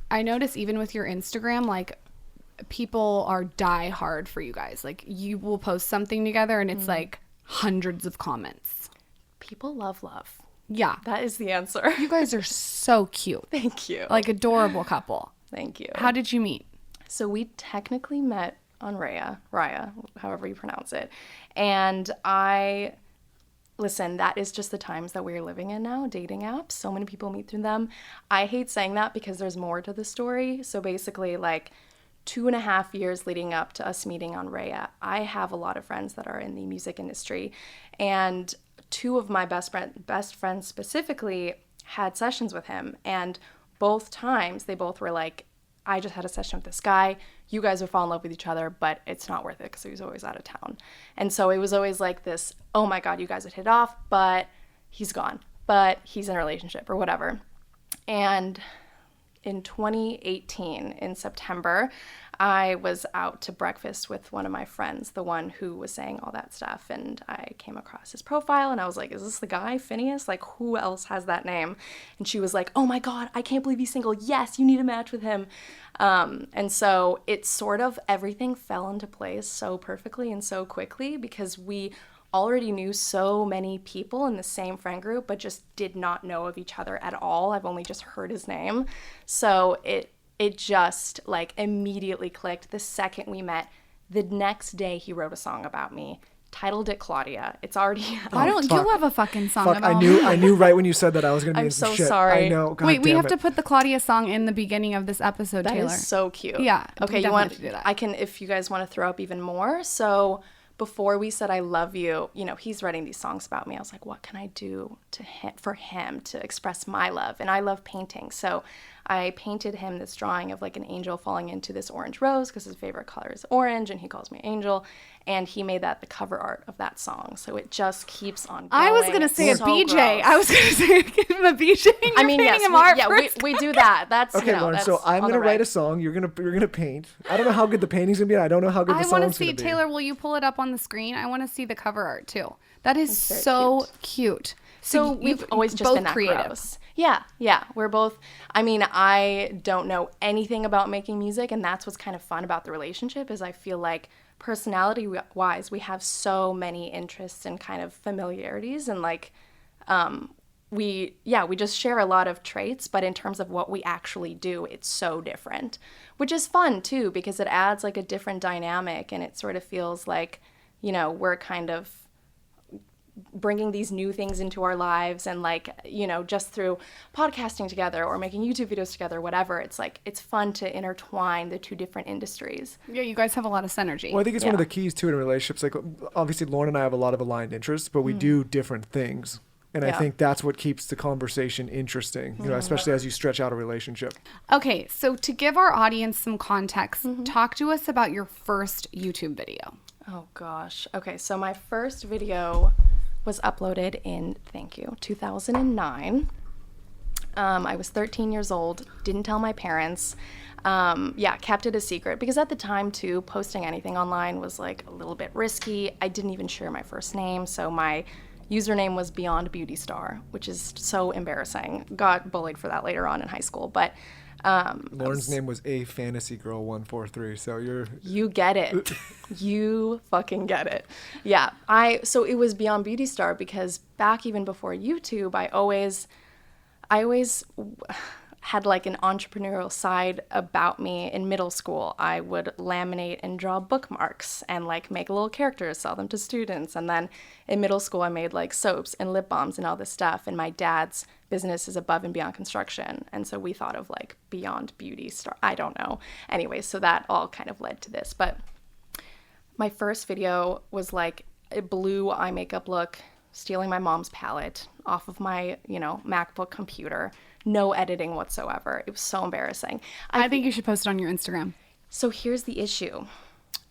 I notice even with your Instagram, like people are die hard for you guys. Like you will post something together and it's like hundreds of comments. People love love. Yeah. That is the answer. You guys are so cute. Thank you. Like adorable couple. Thank you. How did you meet? So we technically met on Raya, however you pronounce it. And listen, that is just the times that we're living in now, dating apps. So many people meet through them. I hate saying that because there's more to the story. So basically, like 2.5 years leading up to us meeting on Raya, I have a lot of friends that are in the music industry. And 2 of my best friends specifically had sessions with him. And both times, they both were like, I just had a session with this guy. You guys would fall in love with each other, but it's not worth it because he was always out of town. And so it was always like this, oh my God, you guys would hit off, but he's gone. But he's in a relationship or whatever. And in 2018, in September, I was out to breakfast with one of my friends, the one who was saying all that stuff, and I came across his profile, and I was like, is this the guy, Phineas? Like, who else has that name? And she was like, oh my God, I can't believe he's single. Yes, you need a match with him. And so it sort of, everything fell into place so perfectly and so quickly because we already knew so many people in the same friend group, but just did not know of each other at all. I've only just heard his name. So it just like immediately clicked the second we met. The next day he wrote a song about me, titled it Claudia. It's already Why don't you have a fucking song about me? I knew right when you said that I was going to be I'm in some so shit. sorry. I know. God Wait, we damn have it. to put the Claudia song in the beginning of this episode, That Taylor. is so cute. Yeah. Okay, we you want definitely have to do that. I can, if you guys want to throw up even more. So before we said I love you, you know, he's writing these songs about me. I was like, what can I do for him to express my love? And I love painting. So I painted him this drawing of like an angel falling into this orange rose because his favorite color is orange and he calls me Angel. And he made that the cover art of that song. So it just keeps on going. I was going to say so a BJ. gross. I was going to say give him a BJ. And I mean, you're yes, painting him art we do that. That's, Okay, you know, Lauren, that's so I'm on going the to write reg. a song. You're gonna paint. I don't know how good the painting's going to be. And I don't know how good the I song's want going to to see, be. Taylor, will you pull it up on the screen? I want to see the cover art too. That is very so cute. So you've we've always just both been that creative. gross. Yeah. We're both, I mean, I don't know anything about making music, and that's what's kind of fun about the relationship is I feel like personality-wise, we have so many interests and kind of familiarities, and like, we just share a lot of traits, but in terms of what we actually do, it's so different, which is fun too, because it adds like a different dynamic, and it sort of feels like, you know, we're kind of bringing these new things into our lives, and like, you know, just through podcasting together or making YouTube videos together, whatever, it's like, it's fun to intertwine the two different industries. Yeah, you guys have a lot of synergy. Well, I think it's one of the keys too in relationships. Like, obviously, Lauren and I have a lot of aligned interests, but we do different things. And I think that's what keeps the conversation interesting, you know, especially as you stretch out a relationship. Okay, so to give our audience some context, talk to us about your first YouTube video. Oh gosh. Okay, so my first video was uploaded in 2009. I was 13 years old, didn't tell my parents. Kept it a secret because at the time too, posting anything online was like a little bit risky. I didn't even share my first name, so my username was Beyond Beauty Star, which is so embarrassing. Got bullied for that later on in high school, but Lauren's name was A Fantasy Girl 143, so you get it. You fucking get it. Yeah. So it was Beyond Beauty Star because back even before YouTube, I always had like an entrepreneurial side about me. In middle school, I would laminate and draw bookmarks and like make little characters, sell them to students. And then in middle school, I made like soaps and lip balms and all this stuff. And my dad's business is Above and Beyond Construction. And so we thought of like Beyond Beauty Star. I don't know. Anyway, so that all kind of led to this. But my first video was like a blue eye makeup look, stealing my mom's palette off of my, you know, MacBook computer. No editing whatsoever. It was so embarrassing. I think you should post it on your Instagram. So here's the issue.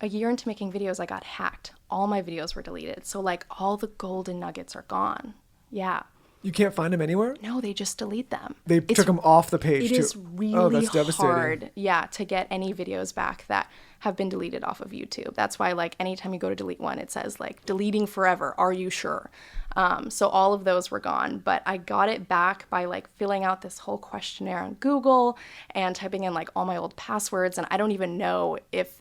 A year into making videos, I got hacked. All my videos were deleted. So like all the golden nuggets are gone. Yeah. You can't find them anywhere? No, they just delete them. They took them off the page, It too. is really that's devastating. hard, to get any videos back that have been deleted off of YouTube. That's why, like, anytime you go to delete one, it says, like, deleting forever. Are you sure? So all of those were gone. But I got it back by, like, filling out this whole questionnaire on Google and typing in, like, all my old passwords. And I don't even know if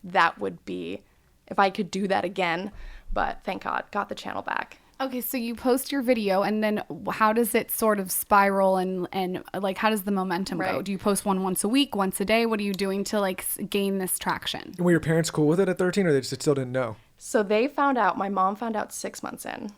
I could do that again. But thank God, got the channel back. Okay, so you post your video, and then how does it sort of spiral and like, how does the momentum go? Do you post one once a week, once a day? What are you doing to, like, gain this traction? Were your parents cool with it at 13, or they just still didn't know? So they found out, my mom found out 6 months in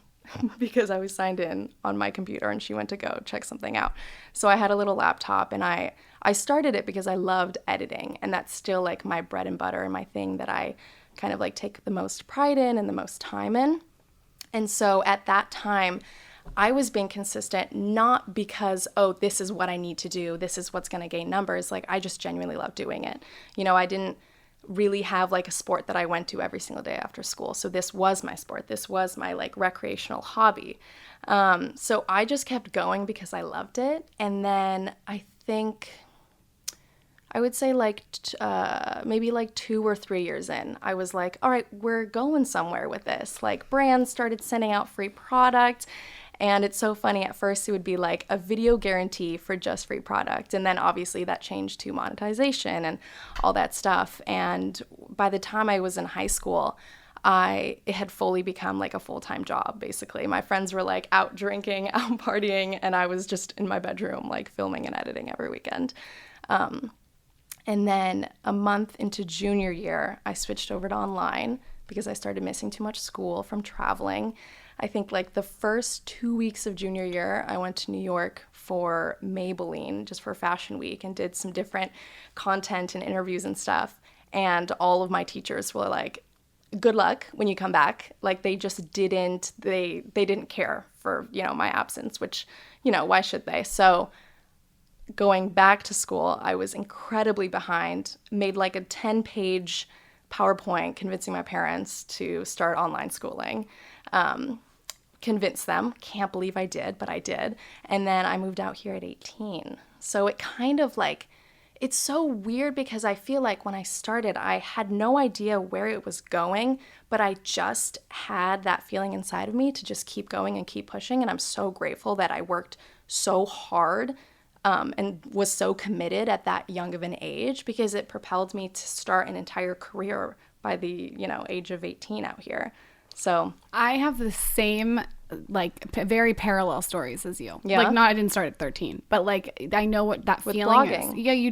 because I was signed in on my computer and she went to go check something out. So I had a little laptop and I started it because I loved editing, and that's still, like, my bread and butter and my thing that I kind of, like, take the most pride in and the most time in. And so at that time, I was being consistent, not because, oh, this is what I need to do, this is what's going to gain numbers. Like, I just genuinely love doing it. You know, I didn't really have, like, a sport that I went to every single day after school. So this was my sport. This was my, like, recreational hobby. So I just kept going because I loved it. And then I would say, like, maybe like 2 or 3 years in, I was like, all right, we're going somewhere with this. Like, brands started sending out free product. And it's so funny. At first, it would be like a video guarantee for just free product. And then obviously that changed to monetization and all that stuff. And by the time I was in high school, it had fully become like a full-time job, basically. My friends were, like, out drinking, out partying, and I was just in my bedroom, like, filming and editing every weekend. And then a month into junior year, I switched over to online because I started missing too much school from traveling. I think, like, the first 2 weeks of junior year, I went to New York for Maybelline, just for Fashion Week, and did some different content and interviews and stuff. And all of my teachers were like, good luck when you come back. Like, they just didn't care for, you know, my absence, which, you know, why should they? So going back to school, I was incredibly behind, made like a 10-page PowerPoint convincing my parents to start online schooling. Convinced them, can't believe I did, but I did. And then I moved out here at 18. So it kind of, like, it's so weird because I feel like when I started, I had no idea where it was going, but I just had that feeling inside of me to just keep going and keep pushing. And I'm so grateful that I worked so hard and was so committed at that young of an age, because it propelled me to start an entire career by the, you know, age of 18 out here. So I have the same, like, very parallel stories as you. Yeah. Like, I didn't start at 13, but, like, I know what that With feeling blogging. is. Yeah, you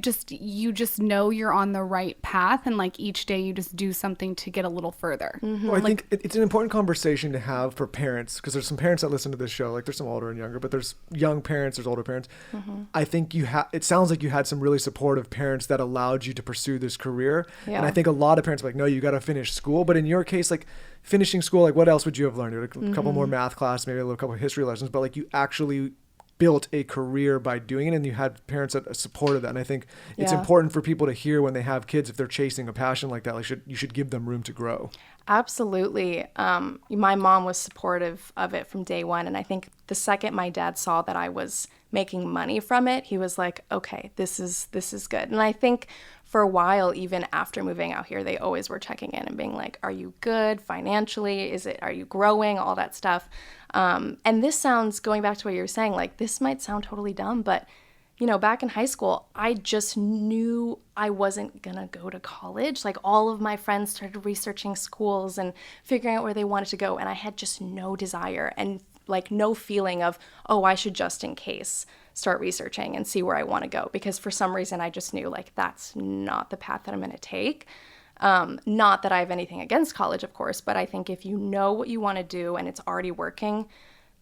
just know you're on the right path, and, like, each day you just do something to get a little further. Mm-hmm. Well, I think it's an important conversation to have for parents, because there's some parents that listen to this show. Like, there's some older and younger, but there's young parents, there's older parents. Mm-hmm. I think it sounds like you had some really supportive parents that allowed you to pursue this career. Yeah. And I think a lot of parents are like, no, you got to finish school. But in your case, like, finishing school, like, what else would you have learned? Like, a couple more math class, maybe a couple of history lessons, but, like, you actually built a career by doing it, and you had parents that supported that. And I think it's important for people to hear when they have kids, if they're chasing a passion like that, like, you should give them room to grow. Absolutely. My mom was supportive of it from day one. And I think the second my dad saw that I was making money from it, he was like, okay, this is good. And I think for a while, even after moving out here, they always were checking in and being like, are you good financially? Are you growing? All that stuff. And this sounds, going back to what you were saying, like, this might sound totally dumb, but, you know, back in high school, I just knew I wasn't going to go to college. Like, all of my friends started researching schools and figuring out where they wanted to go. And I had just no desire and, like, no feeling of, oh, I should just in case start researching and see where I want to go. Because for some reason, I just knew, like, that's not the path that I'm going to take. Not that I have anything against college, of course, but I think if you know what you want to do and it's already working,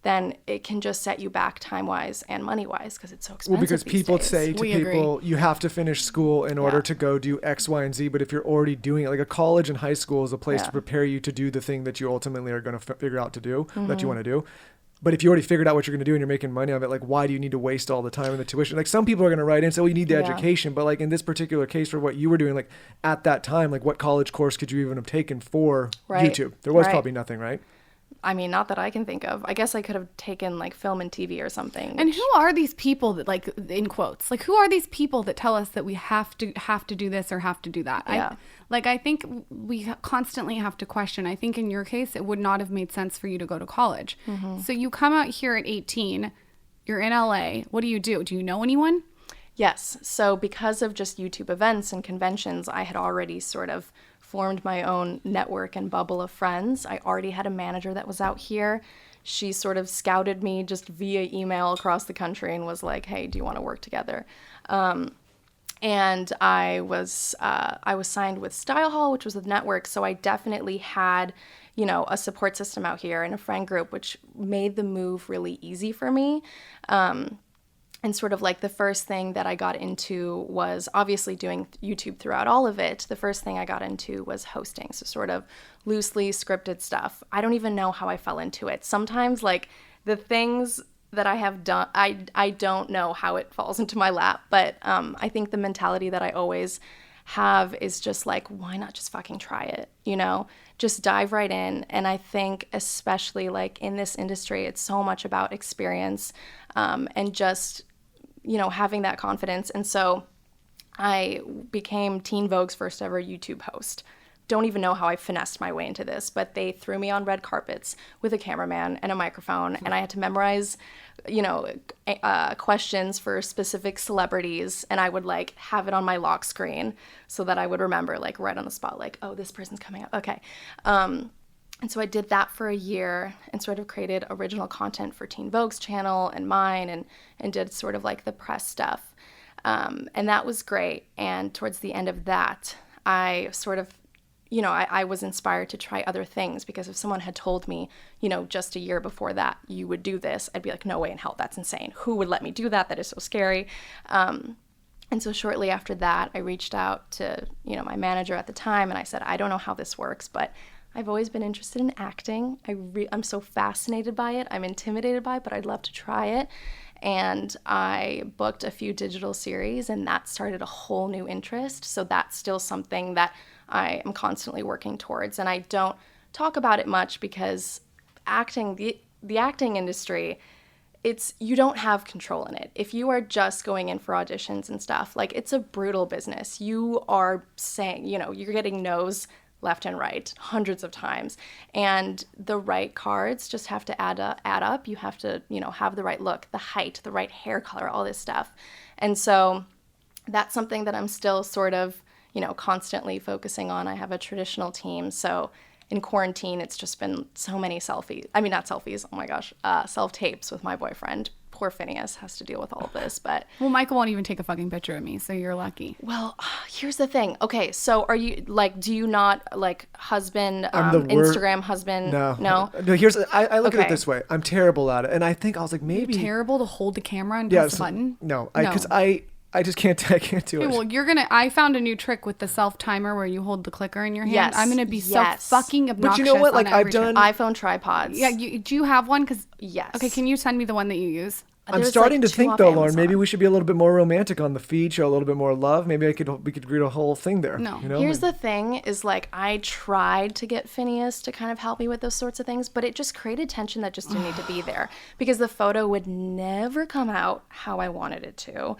then it can just set you back time-wise and money-wise, because it's so expensive. Well, because people days. say to people, you have to finish school in order to go do X, Y, and Z. But if you're already doing it, like, a college and high school is a place to prepare you to do the thing that you ultimately are going to figure out to do, that you want to do. But if you already figured out what you're going to do and you're making money on it, like, why do you need to waste all the time in the tuition? Like, some people are going to write in and say, well, you need the education. But, like, in this particular case, for what you were doing, like, at that time, like, what college course could you even have taken for YouTube? There was probably nothing, right? I mean, not that I can think of. I guess I could have taken like film and TV or something. And who are these people that, like, in quotes, like, who are these people that tell us that we have to do this or have to do that? Yeah. I think we constantly have to question. I think in your case, it would not have made sense for you to go to college. So you come out here at 18, you're in LA. What do? Do you know anyone? Yes. So because of just YouTube events and conventions, I had already sort of formed my own network and bubble of friends. I already had a manager that was out here. She sort of scouted me just via email across the country and was like, hey, do you want to work together? And I was signed with Style Hall, which was a network. So I definitely had, you know, a support system out here and a friend group, which made the move really easy for me. And sort of like the first thing that I got into was obviously doing YouTube throughout all of it. The first thing I got into was hosting. So sort of loosely scripted stuff. I don't even know how I fell into it. Sometimes like the things that I have done, I don't know how it falls into my lap. But I think the mentality that I always have is just like, why not just fucking try it? You know, just dive right in. And I think especially like in this industry, it's so much about experience and just, you know, having that confidence. And so I became Teen Vogue's first ever YouTube host. Don't even know how I finessed my way into this, but they threw me on red carpets with a cameraman and a microphone, and I had to memorize, you know, questions for specific celebrities, and I would like have it on my lock screen so that I would remember like right on the spot, like, oh, this person's coming up. Okay. And so I did that for a year and sort of created original content for Teen Vogue's channel and mine and did sort of like the press stuff. And that was great. And towards the end of that, I sort of, you know, I was inspired to try other things, because if someone had told me, you know, just a year before that you would do this, I'd be like, no way in hell, that's insane. Who would let me do that? That is so scary. And so shortly after that, I reached out to, you know, my manager at the time, and I said, I don't know how this works, but I've always been interested in acting. I'm so fascinated by it. I'm intimidated by it, but I'd love to try it. And I booked a few digital series, and that started a whole new interest. So that's still something that I am constantly working towards. And I don't talk about it much because acting, the acting industry, you don't have control in it. If you are just going in for auditions and stuff, like, it's a brutal business. You are saying, you know, you're getting no's left and right hundreds of times, and the right cards just have to add up. You have to, you know, have the right look, the height, the right hair color, all this stuff. And so that's something that I'm still sort of, you know, constantly focusing on. I have a traditional team, so in quarantine it's just been so many self-tapes with my boyfriend. Poor Phineas has to deal with all of this, but... Well, Michael won't even take a fucking picture of me, so you're lucky. Well, here's the thing. Okay, so are you, like, do you not, like, husband, Instagram husband? No. No? Here's, I look at it this way. I'm terrible at it, and I think I was like, maybe... You're terrible to hold the camera and press the button? No, because I just can't, I can't do it. Well, I found a new trick with the self-timer where you hold the clicker in your hand. Yes. I'm going to be so fucking obnoxious. But you know what? Like, I've done iPhone tripods. Yeah. Do you have one? Yes. Okay. Can you send me the one that you use? I'm starting to think though, Lauren, maybe we should be a little bit more romantic on the feed, show a little bit more love. Maybe we could create a whole thing there. No. You know? Here's the thing is, like, I tried to get Phineas to kind of help me with those sorts of things, but it just created tension that just didn't need to be there, because the photo would never come out how I wanted it to.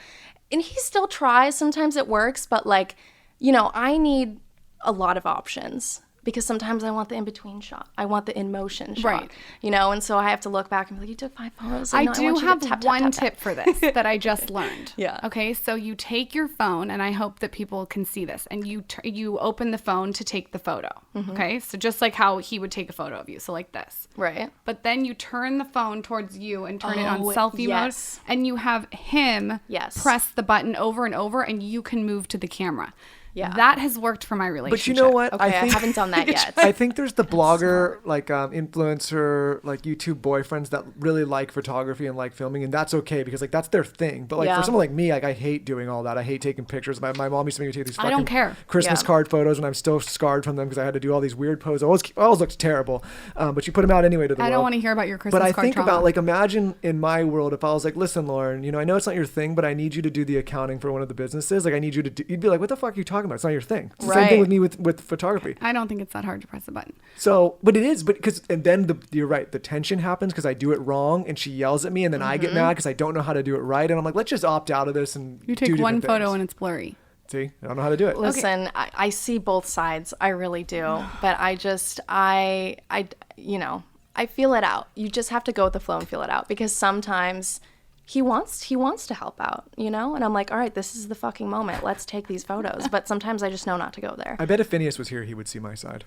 And he still tries. Sometimes it works, but, like, you know, I need a lot of options, because sometimes I want the in-between shot. I want the in-motion shot, right? You know, and so I have to look back and be like, you took 5 photos. I do have one tip for this that I just learned. Yeah. Okay, so you take your phone, and I hope that people can see this, and you open the phone to take the photo. Mm-hmm. Okay, so just like how he would take a photo of you, so like this. Right. But then you turn the phone towards you and turn it on selfie mode, and you have him press the button over and over, and you can move to the camera. Yeah, that has worked for my relationship. But you know what? Okay, I haven't done that yet. I think there's the blogger, like influencer, like YouTube boyfriends that really like photography and like filming, and that's okay because like that's their thing. But like for someone like me, like I hate doing all that. I hate taking pictures. My mom used to make me take these fucking Christmas card photos, and I'm still scarred from them because I had to do all these weird poses. Always looked terrible. But you put them out anyway to the world. I don't want to hear about your Christmas card But I think trauma. about, like, imagine in my world if I was like, listen, Lauren, you know, I know it's not your thing, but I need you to do the accounting for one of the businesses. Like, I need you to do, you'd be like, what the fuck are you talking talking about? It's not your thing. It's the Right. same thing with me with photography. I don't think it's that hard to press a button. So, but it is, and then you're right. The tension happens because I do it wrong and she yells at me and then I get mad because I don't know how to do it right. And I'm like, let's just opt out of this and You take one photo and it's blurry. See, I don't know how to do it. Listen, I see both sides. I really do. But I feel it out. You just have to go with the flow and feel it out, because sometimes he wants to help out, and I'm like, all right, this is the fucking moment. Let's take these photos. But sometimes I just know not to go there. I bet if Phineas was here, he would see my side.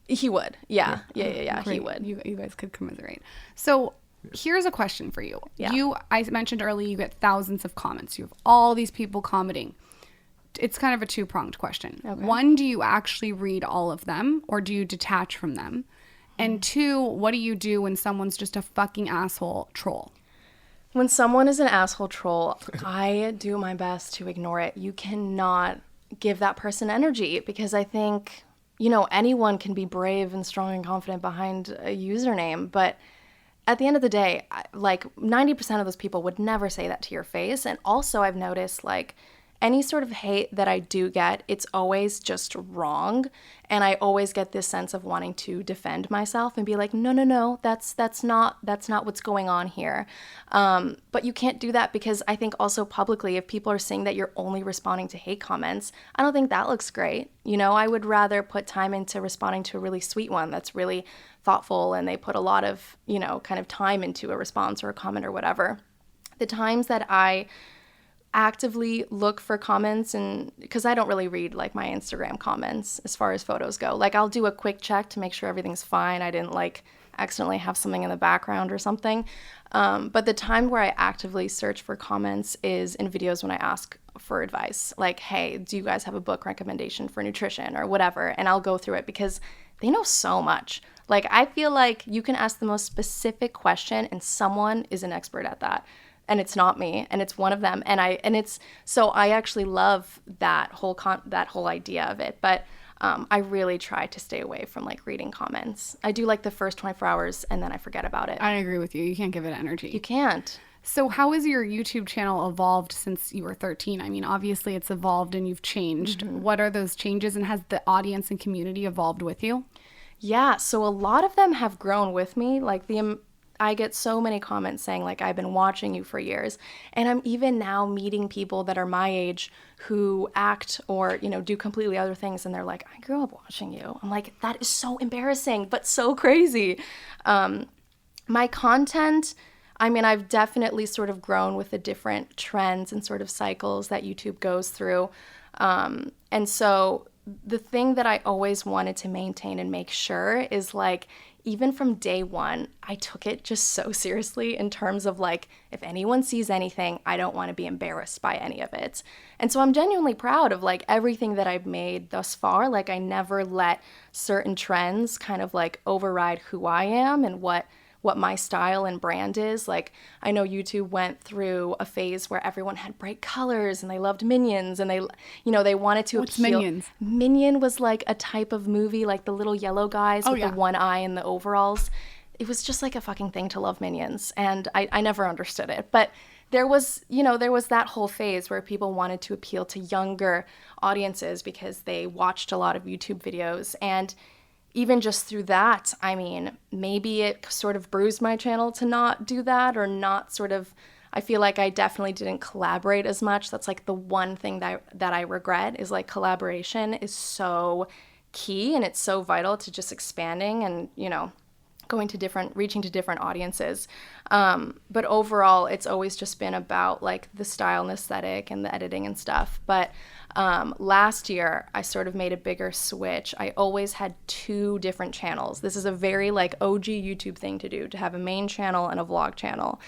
He would. Yeah. Great. He would. You guys could commiserate. So here's a question for you. Yeah. I mentioned earlier, you get thousands of comments. You have all these people commenting. It's kind of a two-pronged question. Okay. One, do you actually read all of them, or do you detach from them? And two, what do you do when someone's just a fucking asshole troll? When someone is an asshole troll, I do my best to ignore it. You cannot give that person energy, because I think, anyone can be brave and strong and confident behind a username. But at the end of the day, like 90% of those people would never say that to your face. And also I've noticed, like, any sort of hate that I do get, it's always just wrong. And I always get this sense of wanting to defend myself and be like, no, that's not what's going on here. But you can't do that, because I think also publicly, if people are saying that you're only responding to hate comments, I don't think that looks great. I would rather put time into responding to a really sweet one that's really thoughtful and they put a lot of, kind of time into a response or a comment or whatever. The times that I actively look for comments, and because I don't really read like my Instagram comments as far as photos go. Like, I'll do a quick check to make sure everything's fine. I didn't like accidentally have something in the background or something. But the time where I actively search for comments is in videos when I ask for advice. Like, hey, do you guys have a book recommendation for nutrition or whatever? And I'll go through it, because they know so much. Like, I feel like you can ask the most specific question and someone is an expert at that. And it's not me, and it's one of them. I actually love that whole idea of it. But I really try to stay away from like reading comments. I do like the first 24 hours and then I forget about it. I agree with you. You can't give it energy. You can't. So how has your YouTube channel evolved since you were 13? I mean, obviously it's evolved and you've changed. Mm-hmm. What are those changes, and has the audience and community evolved with you? Yeah, so a lot of them have grown with me. Like I get so many comments saying like, I've been watching you for years. And I'm even now meeting people that are my age who act or, do completely other things. And they're like, I grew up watching you. I'm like, that is so embarrassing, but so crazy. My content, I mean, I've definitely sort of grown with the different trends and sort of cycles that YouTube goes through. And so the thing that I always wanted to maintain and make sure is like, even from day one, I took it just so seriously in terms of like, if anyone sees anything, I don't want to be embarrassed by any of it. And so I'm genuinely proud of like everything that I've made thus far. Like, I never let certain trends kind of like override who I am and what my style and brand is. Like, I know YouTube went through a phase where everyone had bright colors and they loved Minions and they wanted to What's appeal. Minions? Minion was like a type of movie, like the little yellow guys with the one eye and the overalls. It was just like a fucking thing to love Minions. And I never understood it. But there was that whole phase where people wanted to appeal to younger audiences because they watched a lot of YouTube videos. And even just through that, I mean, maybe it sort of bruised my channel to not do that, or not sort of, I feel like I definitely didn't collaborate as much. That's like the one thing that I regret, is like collaboration is so key and it's so vital to just expanding and, reaching to different audiences. But overall, it's always just been about like the style and aesthetic and the editing and stuff. But last year, I sort of made a bigger switch. I always had 2 different channels. This is a very like OG YouTube thing to do, to have a main channel and a vlog channel.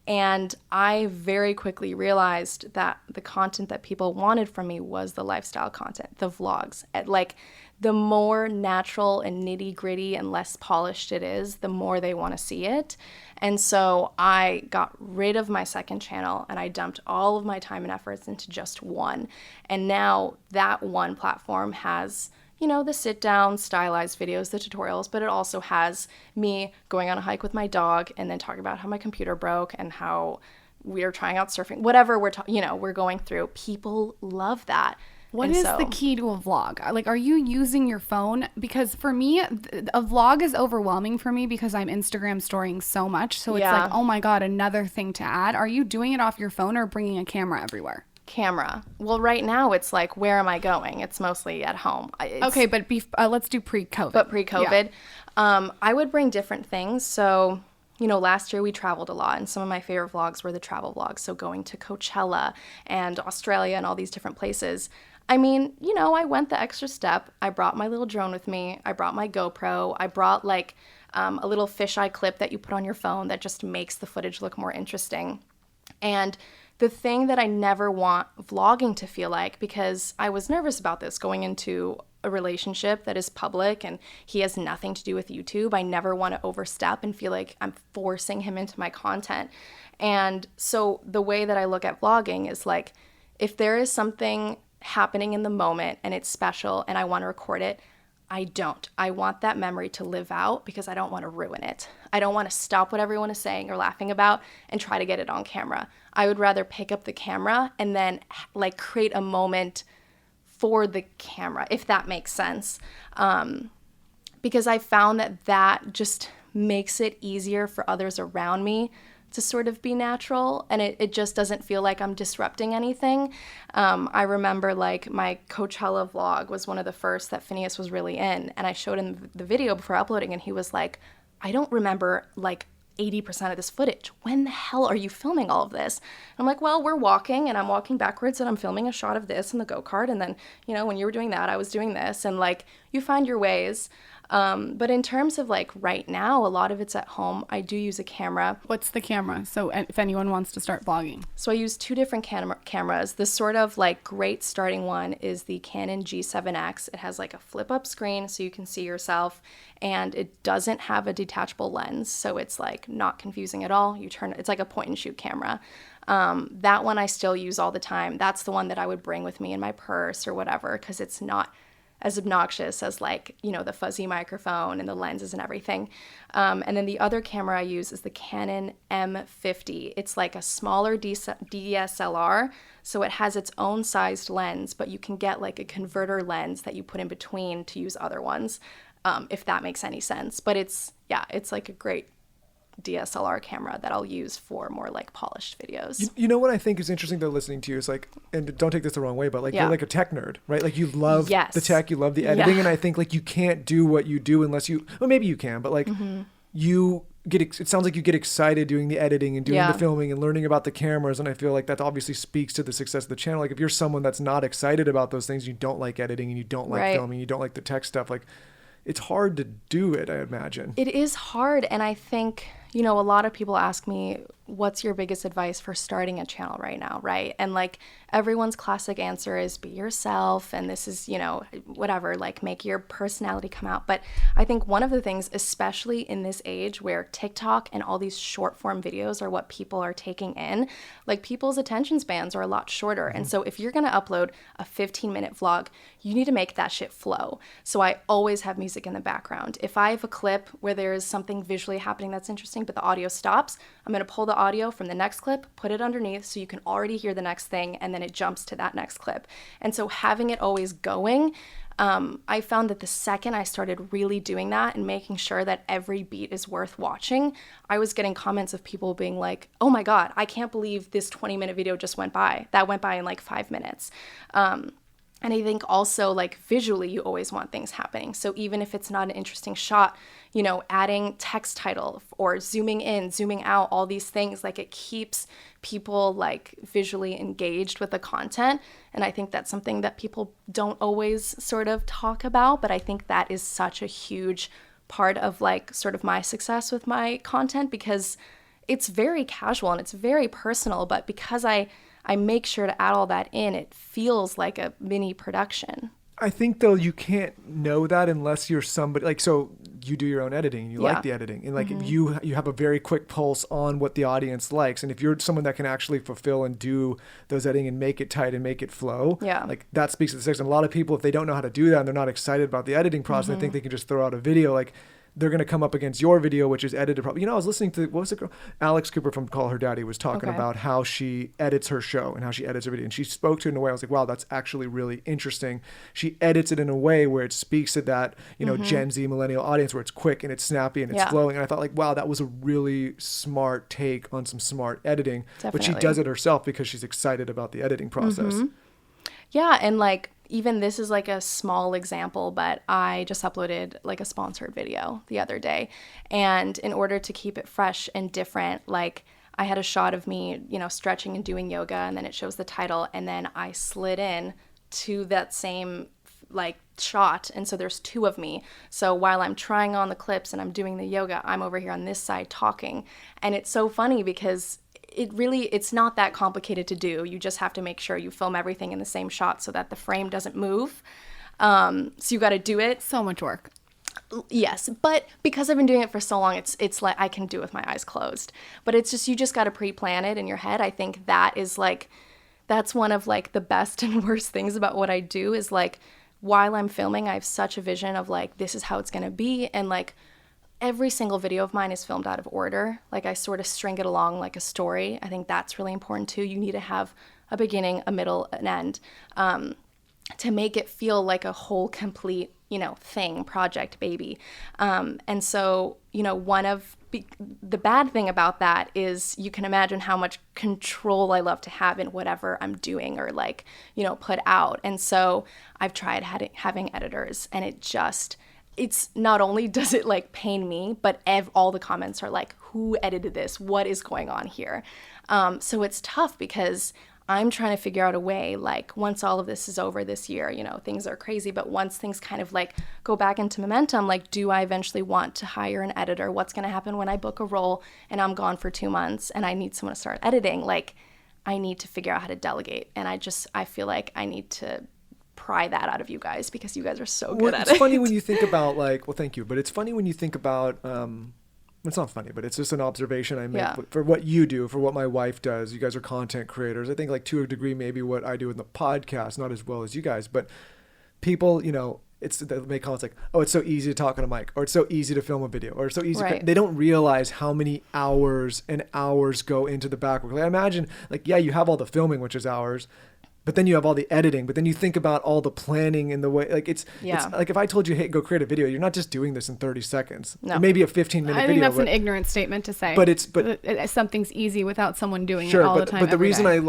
And I very quickly realized that the content that people wanted from me was the lifestyle content, the vlogs. Like, the more natural and nitty gritty and less polished it is, the more they want to see it. And so I got rid of my second channel and I dumped all of my time and efforts into just one. And now that one platform has, the sit down, stylized videos, the tutorials, but it also has me going on a hike with my dog and then talking about how my computer broke and how we're trying out surfing, whatever we're going through. People love that. What is the key to a vlog? Like, are you using your phone? Because for me, a vlog is overwhelming for me because I'm Instagram storying so much. So it's like, oh my God, another thing to add. Are you doing it off your phone or bringing a camera everywhere? Camera. Well, right now it's like, where am I going? It's mostly at home. Okay, but let's do pre-COVID. But pre-COVID, I would bring different things. So, you know, last year we traveled a lot, and some of my favorite vlogs were the travel vlogs. So going to Coachella and Australia and all these different places. I mean, you know, I went the extra step. I brought my little drone with me. I brought my GoPro. I brought like a little fisheye clip that you put on your phone that just makes the footage look more interesting. And the thing that I never want vlogging to feel like, because I was nervous about this going into a relationship that is public and he has nothing to do with YouTube. I never want to overstep and feel like I'm forcing him into my content. And so the way that I look at vlogging is like, if there is something happening in the moment and it's special and I want to record it, I don't. I want that memory to live out because I don't want to ruin it. I don't want to stop what everyone is saying or laughing about and try to get it on camera. I would rather pick up the camera and then like create a moment for the camera, if that makes sense. Because I found that just makes it easier for others around me to sort of be natural, and it just doesn't feel like I'm disrupting anything. I remember like my Coachella vlog was one of the first that Phineas was really in, and I showed him the video before uploading, and he was like, I don't remember like 80% of this footage. When the hell are you filming all of this? I'm like, well, we're walking and I'm walking backwards and I'm filming a shot of this in the go-kart. And then, you know, when you were doing that, I was doing this, and like you find your ways. But in terms of like right now, a lot of it's at home. I do use a camera. What's the camera? So if anyone wants to start vlogging. So I use two different cameras. The sort of like great starting one is the Canon G7X. It has like a flip up screen so you can see yourself, and it doesn't have a detachable lens. So it's like not confusing at all. It's like a point and shoot camera. That one I still use all the time. That's the one that I would bring with me in my purse or whatever, because it's not as obnoxious as like, you know, the fuzzy microphone and the lenses and everything. And then the other camera I use is the Canon M50. It's like a smaller DSLR, so it has its own sized lens, but you can get like a converter lens that you put in between to use other ones, if that makes any sense. But it's like a great DSLR camera that I'll use for more like polished videos. You know what I think is interesting though listening to you is like, and don't take this the wrong way, but like you're like a tech nerd, right? Like you love the tech, you love the editing, and I think like you can't do what you do unless you, well maybe you can, but like you get, it sounds like you get excited doing the editing and doing the filming and learning about the cameras, and I feel like that obviously speaks to the success of the channel. Like if you're someone that's not excited about those things, you don't like editing and you don't like filming, you don't like the tech stuff, like it's hard to do it, I imagine. It is hard, and I think, you know, a lot of people ask me, what's your biggest advice for starting a channel right now, right? And like everyone's classic answer is be yourself, and this is, you know, whatever, like make your personality come out. But I think one of the things, especially in this age where TikTok and all these short form videos are what people are taking in, like people's attention spans are a lot shorter. And so if you're going to upload a 15-minute vlog, you need to make that shit flow. So I always have music in the background. If I have a clip where there's something visually happening that's interesting, but the audio stops, I'm going to pull the audio from the next clip, put it underneath so you can already hear the next thing, and then it jumps to that next clip. And so having it always going, I found that the second I started really doing that and making sure that every beat is worth watching, I was getting comments of people being like, oh my God, I can't believe this 20-minute video just went by. That went by in like 5 minutes. And I think also like visually, you always want things happening. So even if it's not an interesting shot, you know, adding text title or zooming in, zooming out, all these things, like it keeps people like visually engaged with the content. And I think that's something that people don't always sort of talk about, but I think that is such a huge part of like sort of my success with my content, because it's very casual and it's very personal, but because I make sure to add all that in, it feels like a mini production. I think though you can't know that unless you're somebody like, so you do your own editing, you like the editing, and like you have a very quick pulse on what the audience likes, and if you're someone that can actually fulfill and do those editing and make it tight and make it flow, like that speaks to the success. And a lot of people, if they don't know how to do that and they're not excited about the editing process, they think they can just throw out a video, like they're going to come up against your video, which is edited properly. I was listening to, what was the girl? Alex Cooper from Call Her Daddy was talking about how she edits her show and how she edits her video. And she spoke to it in a way, I was like, wow, that's actually really interesting. She edits it in a way where it speaks to that, Gen Z millennial audience, where it's quick and it's snappy and it's flowing. And I thought like, wow, that was a really smart take on some smart editing. Definitely. But she does it herself because she's excited about the editing process. Yeah. And like, even this is like a small example, but I just uploaded like a sponsored video the other day. And in order to keep it fresh and different, like I had a shot of me, stretching and doing yoga, and then it shows the title, and then I slid in to that same like shot. And so there's two of me. So while I'm trying on the clips and I'm doing the yoga, I'm over here on this side talking. And it's so funny because it's not that complicated to do. You just have to make sure you film everything in the same shot so that the frame doesn't move. So you got to do it. So much work. Yes, but because I've been doing it for so long, it's like I can do it with my eyes closed. But it's just, you just got to pre-plan it in your head. I think that's one of like the best and worst things about what I do is like, while I'm filming, I have such a vision of like, this is how it's going to be. And like, every single video of mine is filmed out of order. Like I sort of string it along like a story. I think that's really important too. You need to have a beginning, a middle, an end, to make it feel like a whole complete, thing, project, baby. And so, the bad thing about that is you can imagine how much control I love to have in whatever I'm doing or like, put out. And so I've tried having editors, and it's not only does it like pain me, but all the comments are like, who edited this? What is going on here? So it's tough because I'm trying to figure out a way, like once all of this is over this year, things are crazy, but once things kind of like go back into momentum, like do I eventually want to hire an editor? What's going to happen when I book a role and I'm gone for 2 months and I need someone to start editing? Like I need to figure out how to delegate. And I feel like I need to pry that out of you guys because you guys are so good at it. It's funny when you think about like, well, thank you. But it's funny when you think about, it's not funny, but it's just an observation I make for what you do, for what my wife does. You guys are content creators. I think like to a degree, maybe what I do in the podcast, not as well as you guys, but people, they make comments like, oh, it's so easy to talk on a mic, or it's so easy to film a video, or it's so easy. They don't realize how many hours and hours go into the back work. Like I imagine like, yeah, you have all the filming, which is hours, but then you have all the editing, but then you think about all the planning and the way, like it's like if I told you, hey, go create a video, you're not just doing this in 30 seconds. No. It may be a 15-minute video. I think that's an ignorant statement to say. But something's easy without someone doing it all the time. But the reason I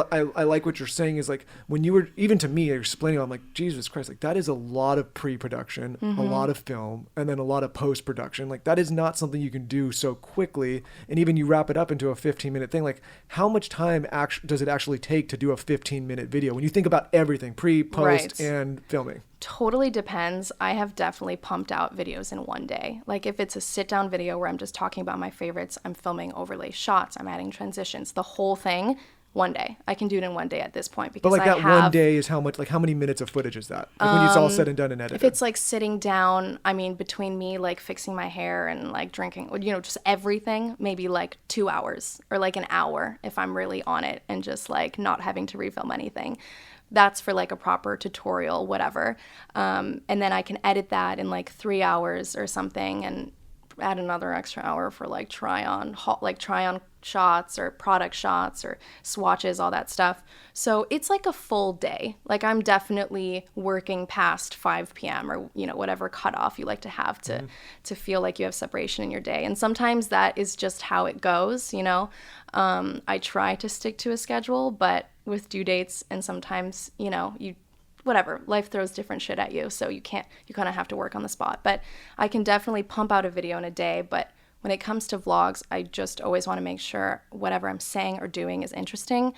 like what you're saying is like when you were, even to me, you're explaining, I'm like, Jesus Christ, like that is a lot of pre-production, a lot of film, and then a lot of post-production. Like that is not something you can do so quickly. And even you wrap it up into a 15-minute thing. Like how much time does it actually take to do a 15-minute video? When you think about everything, pre, post, and filming. Totally depends. I have definitely pumped out videos in one day. Like if it's a sit down video where I'm just talking about my favorites, I'm filming overlay shots, I'm adding transitions, the whole thing, one day. I can do it in one day at this point because one day is how much, like how many minutes of footage is that? Like when it's all said and done and edited. If it's like sitting down, I mean, between me like fixing my hair and like drinking, just everything, maybe like 2 hours or like an hour if I'm really on it and just like not having to refilm anything. That's for like a proper tutorial, whatever. And then I can edit that in like 3 hours or something and add another extra hour for like try on shots or product shots or swatches, all that stuff. So it's like a full day. Like I'm definitely working past 5 p.m. or, whatever cutoff you like to have to feel like you have separation in your day. And sometimes that is just how it goes, I try to stick to a schedule, but with due dates and sometimes, life throws different shit at you. So you kind of have to work on the spot. But I can definitely pump out a video in a day. But when it comes to vlogs, I just always want to make sure whatever I'm saying or doing is interesting,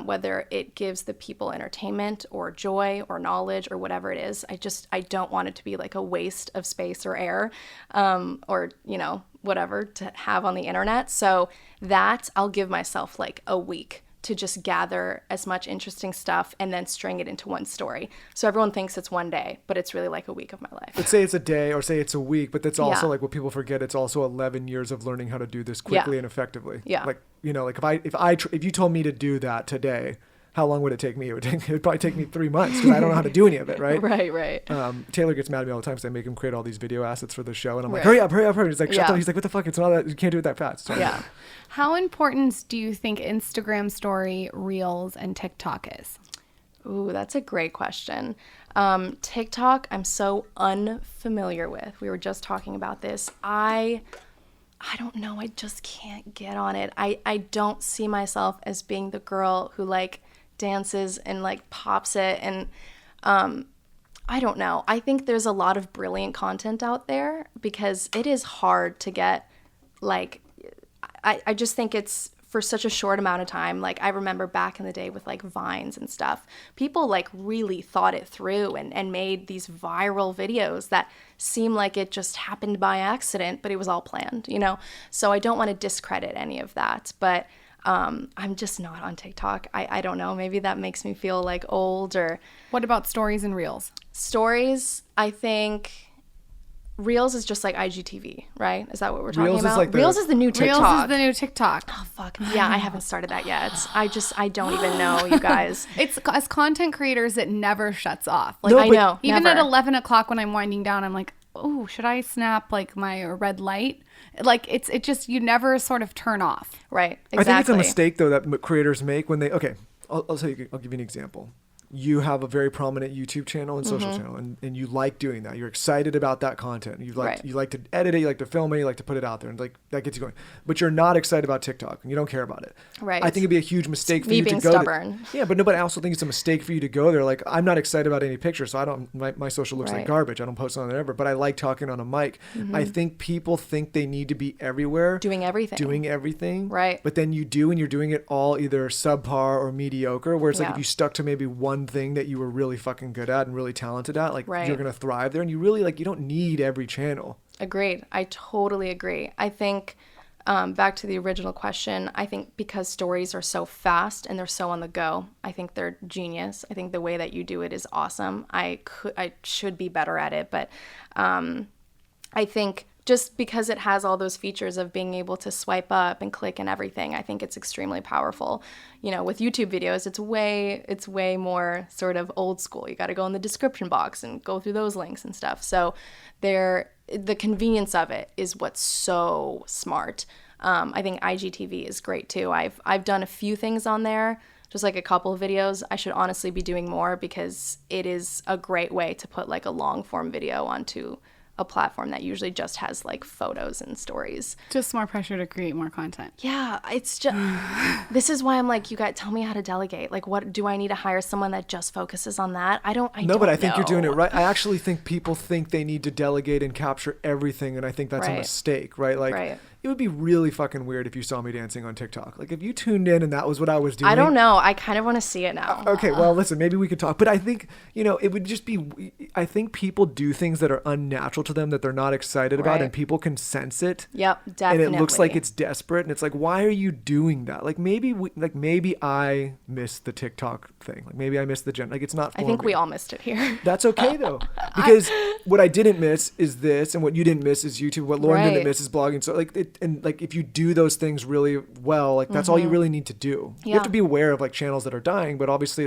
whether it gives the people entertainment or joy or knowledge or whatever it is. I don't want it to be like a waste of space or air or, whatever to have on the internet. So that I'll give myself like a week to just gather as much interesting stuff and then string it into one story. So everyone thinks it's one day, but it's really like a week of my life. Let's say it's a day or say it's a week, but that's also like what people forget. It's also 11 years of learning how to do this quickly and effectively. Yeah. Like, like if you told me to do that today, how long would it take me? It would probably take me 3 months because I don't know how to do any of it, right? Right. Taylor gets mad at me all the time because I make him create all these video assets for the show, and I'm like, hurry up. He's like, shut up. He's like, what the fuck? It's not that, you can't do it that fast. So, yeah. How important do you think Instagram story, Reels, and TikTok is? Ooh, that's a great question. TikTok, I'm so unfamiliar with. We were just talking about this. I don't know. I just can't get on it. I don't see myself as being the girl who like dances and like pops it. And I don't know. I think there's a lot of brilliant content out there because it is hard to get like, I just think it's for such a short amount of time. Like I remember back in the day with like Vines and stuff, people like really thought it through and made these viral videos that seem like it just happened by accident, but it was all planned, you know? So I don't want to discredit any of that, but I'm just not on TikTok. I don't know. Maybe that makes me feel like old or... What about stories and Reels? Stories, I think... Reels is just like IGTV, right? Is that what we're talking Reels about? Is like Reels is the new TikTok. Reels is the new TikTok. Oh, fuck. Yeah, I haven't started that yet. I don't even know, you guys. It's as content creators, it never shuts off. Like, no, I know. Even never. at 11 o'clock when I'm winding down, I'm like, oh, should I snap like my red light? Like it just, you never sort of turn off. Right. Exactly. I think it's a mistake though that creators make when they, I'll give you an example. You have a very prominent YouTube channel and social channel, and you like doing that. You're excited about that content. You like to edit it, you like to film it, you like to put it out there, and like that gets you going. But you're not excited about TikTok, and you don't care about it. Right. I think it'd be a huge mistake for Me you to being go. Stubborn. But I also think it's a mistake for you to go there. Like I'm not excited about any pictures, so I don't. My social looks like garbage. I don't post on it ever. But I like talking on a mic. I think people think they need to be everywhere, doing everything. Right. But then you do, and you're doing it all either subpar or mediocre. Where it's like if you stuck to maybe one thing that you were really fucking good at and really talented at, like you're gonna thrive there, and you really you don't need every channel. Agreed. I totally agree. I think back to the original question, I think because stories are so fast and they're so on the go, I think they're genius. I think the way that you do it is awesome. I should be better at it, but I think just because it has all those features of being able to swipe up and click and everything, I think it's extremely powerful. You know, with YouTube videos, it's way more sort of old school. You got to go in the description box and go through those links and stuff. So the convenience of it is what's so smart. I think IGTV is great too. I've done a few things on there, just like a couple of videos. I should honestly be doing more because it is a great way to put like a long form video onto a platform that usually just has like photos and stories. Just more pressure to create more content. Yeah, it's just, this is why I'm like, you guys tell me how to delegate. Like, what do I need to hire someone that just focuses on that? I don't but I think you're doing it right. I actually think people think they need to delegate and capture everything. And I think that's a mistake, right? Like it would be really fucking weird if you saw me dancing on TikTok. Like if you tuned in and that was what I was doing. I don't know. I kind of want to see it now. Okay, well, listen, maybe we could talk. But I think, it would just be, I think people do things that are unnatural to them that they're not excited about, and people can sense it. Yep, definitely. And it looks like it's desperate, and it's like, why are you doing that? Like maybe I missed the TikTok thing. Like maybe I missed the like it's not for me. I think we all missed it here. That's okay though. Because what I didn't miss is this, and what you didn't miss is YouTube. What Lauren didn't miss is blogging. So if you do those things really well, like that's all you really need to do. You have to be aware of like channels that are dying, but obviously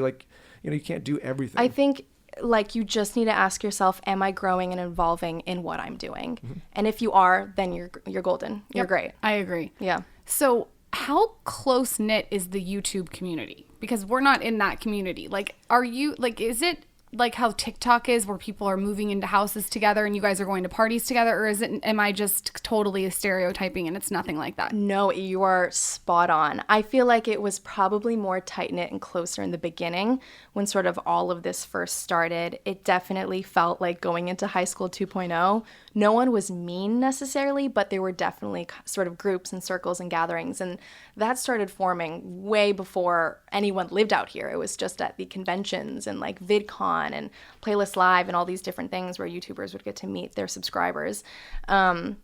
you can't do everything. I think like you just need to ask yourself, am I growing and evolving in what I'm doing? And if you are, then you're golden. You're great. I agree. Yeah. So how close knit is the YouTube community? Because we're not in that community. Like, are you is it like how TikTok is, where people are moving into houses together and you guys are going to parties together, or am I just totally stereotyping and it's nothing like that? No, you are spot on. I feel like it was probably more tight-knit and closer in the beginning when sort of all of this first started. It definitely felt like going into high school 2.0. No one was mean necessarily, but there were definitely sort of groups and circles and gatherings, and that started forming way before anyone lived out here. It was just at the conventions and like VidCon and Playlist Live and all these different things where YouTubers would get to meet their subscribers. And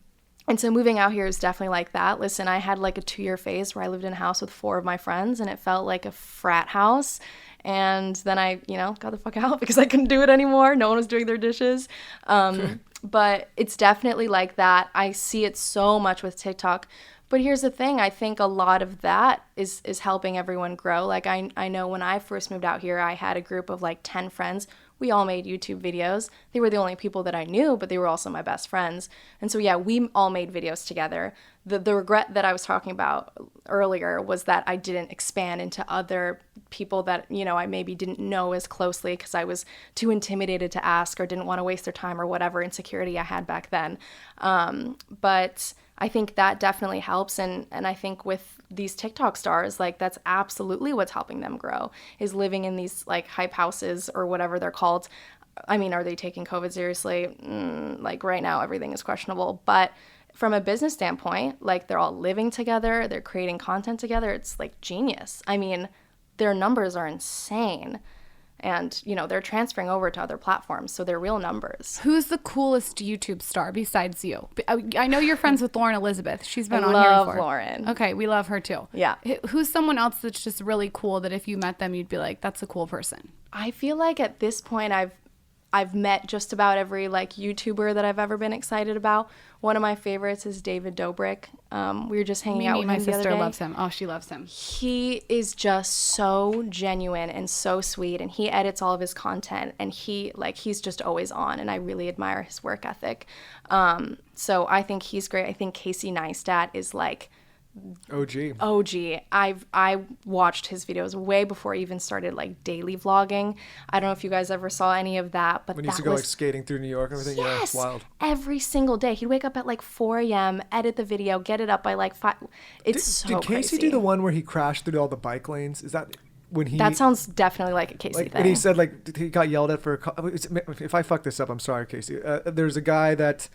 so moving out here is definitely like that. Listen, I had like a 2-year phase where I lived in a house with 4 of my friends and it felt like a frat house. And then I, got the fuck out because I couldn't do it anymore. No one was doing their dishes. But it's definitely like that. I see it so much with TikTok. But here's the thing. I think a lot of that is helping everyone grow. Like I know when I first moved out here, I had a group of like 10 friends. We all made YouTube videos. They were the only people that I knew, but they were also my best friends. And so, yeah, we all made videos together. The regret that I was talking about earlier was that I didn't expand into other people that, you know, I maybe didn't know as closely because I was too intimidated to ask or didn't want to waste their time or whatever insecurity I had back then. But I think that definitely helps. And I think with these TikTok stars, like that's absolutely what's helping them grow, is living in these like hype houses or whatever they're called. I mean, are they taking COVID seriously? Like right now, everything is questionable. But from a business standpoint, like they're all living together, they're creating content together. It's like genius. I mean, their numbers are insane. And, you know, they're transferring over to other platforms, so they're real numbers. Who's the coolest YouTube star besides you? I know you're friends with Lauren Elizabeth. She's been on here before. I love Lauren. Okay, we love her too. Yeah. Who's someone else that's just really cool that if you met them, you'd be like, that's a cool person? I feel like at this point I've met just about every like YouTuber that I've ever been excited about. One of my favorites is David Dobrik. We were just hanging out with him the other day. My sister loves him. Oh, she loves him. He is just so genuine and so sweet, and he edits all of his content, and he's just always on, and I really admire his work ethic. So I think he's great. I think Casey Neistat is like OG. I watched his videos way before I even started like daily vlogging. I don't know if you guys ever saw any of that, but when he used to go like skating through New York and everything. Yes, yeah, it's wild. Every single day he'd wake up at like 4 a.m., edit the video, get it up by like 5. Did Casey do the one where he crashed through all the bike lanes? Is that when he? That sounds definitely like a Casey thing. And he said like he got yelled at for if I fuck this up, I'm sorry, Casey. There's a guy that.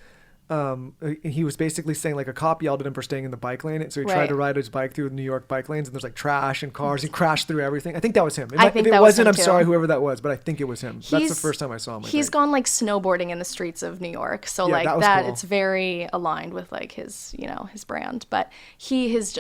He was basically saying like a cop yelled at him for staying in the bike lane, so he tried to ride his bike through New York bike lanes, and there's like trash and cars. He crashed through everything. I think that was him. If it wasn't, I'm sorry, whoever that was, but I think it was him. That's the first time I saw him. He's gone like snowboarding in the streets of New York, so yeah, like that cool. It's very aligned with like his, you know, his brand. But his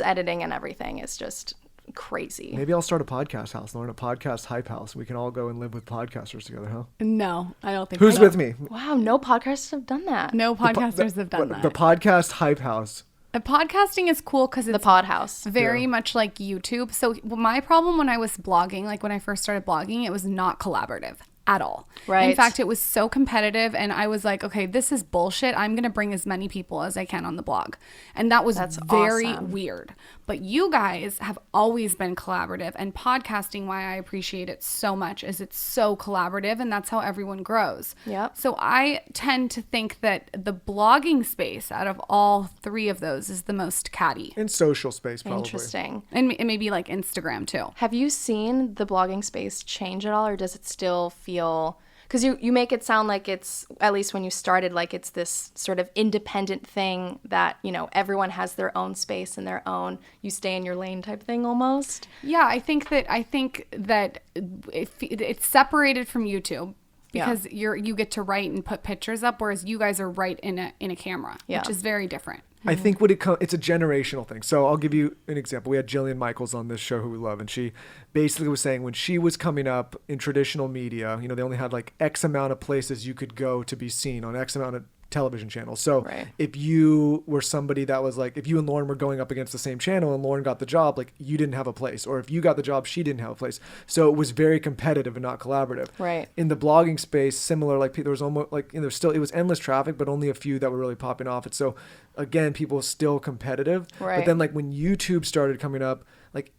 editing and everything is just crazy. Maybe I'll start a podcast house, Lauren, a podcast hype house. We can all go and live with podcasters together, huh? No, I don't think Who's with me? Wow, no podcasters have done that. No podcasters have done that. The podcast hype house. Podcasting is cool because it's the pod house. Very much like YouTube. So my problem when I was blogging, like when I first started blogging, it was not collaborative at all. Right. In fact, it was so competitive, and I was like, okay, this is bullshit. I'm going to bring as many people as I can on the blog. And that's very awesome. Weird. But you guys have always been collaborative, and podcasting, why I appreciate it so much is it's so collaborative, and that's how everyone grows. Yep. So I tend to think that the blogging space out of all three of those is the most catty. In social space, probably. Interesting. And maybe like Instagram too. Have you seen the blogging space change at all, or does it still feel... Because you make it sound like it's, at least when you started, like it's this sort of independent thing that, you know, everyone has their own space and their own, you stay in your lane type thing almost. Yeah, I think that it's separated from YouTube because you get to write and put pictures up, whereas you guys are right in a camera, which is very different. I think it's a generational thing. So I'll give you an example. We had Jillian Michaels on this show who we love, and she basically was saying when she was coming up in traditional media, you know, they only had like X amount of places you could go to be seen on X amount of television channels. So if you were somebody that was like, if you and Lauren were going up against the same channel and Lauren got the job, like you didn't have a place, or if you got the job, she didn't have a place. So it was very competitive and not collaborative. Right. In the blogging space, similar, like there was almost like, you know, still, it was endless traffic, but only a few that were really popping off. And so again, people were still competitive. Right. But then like when YouTube started coming up, like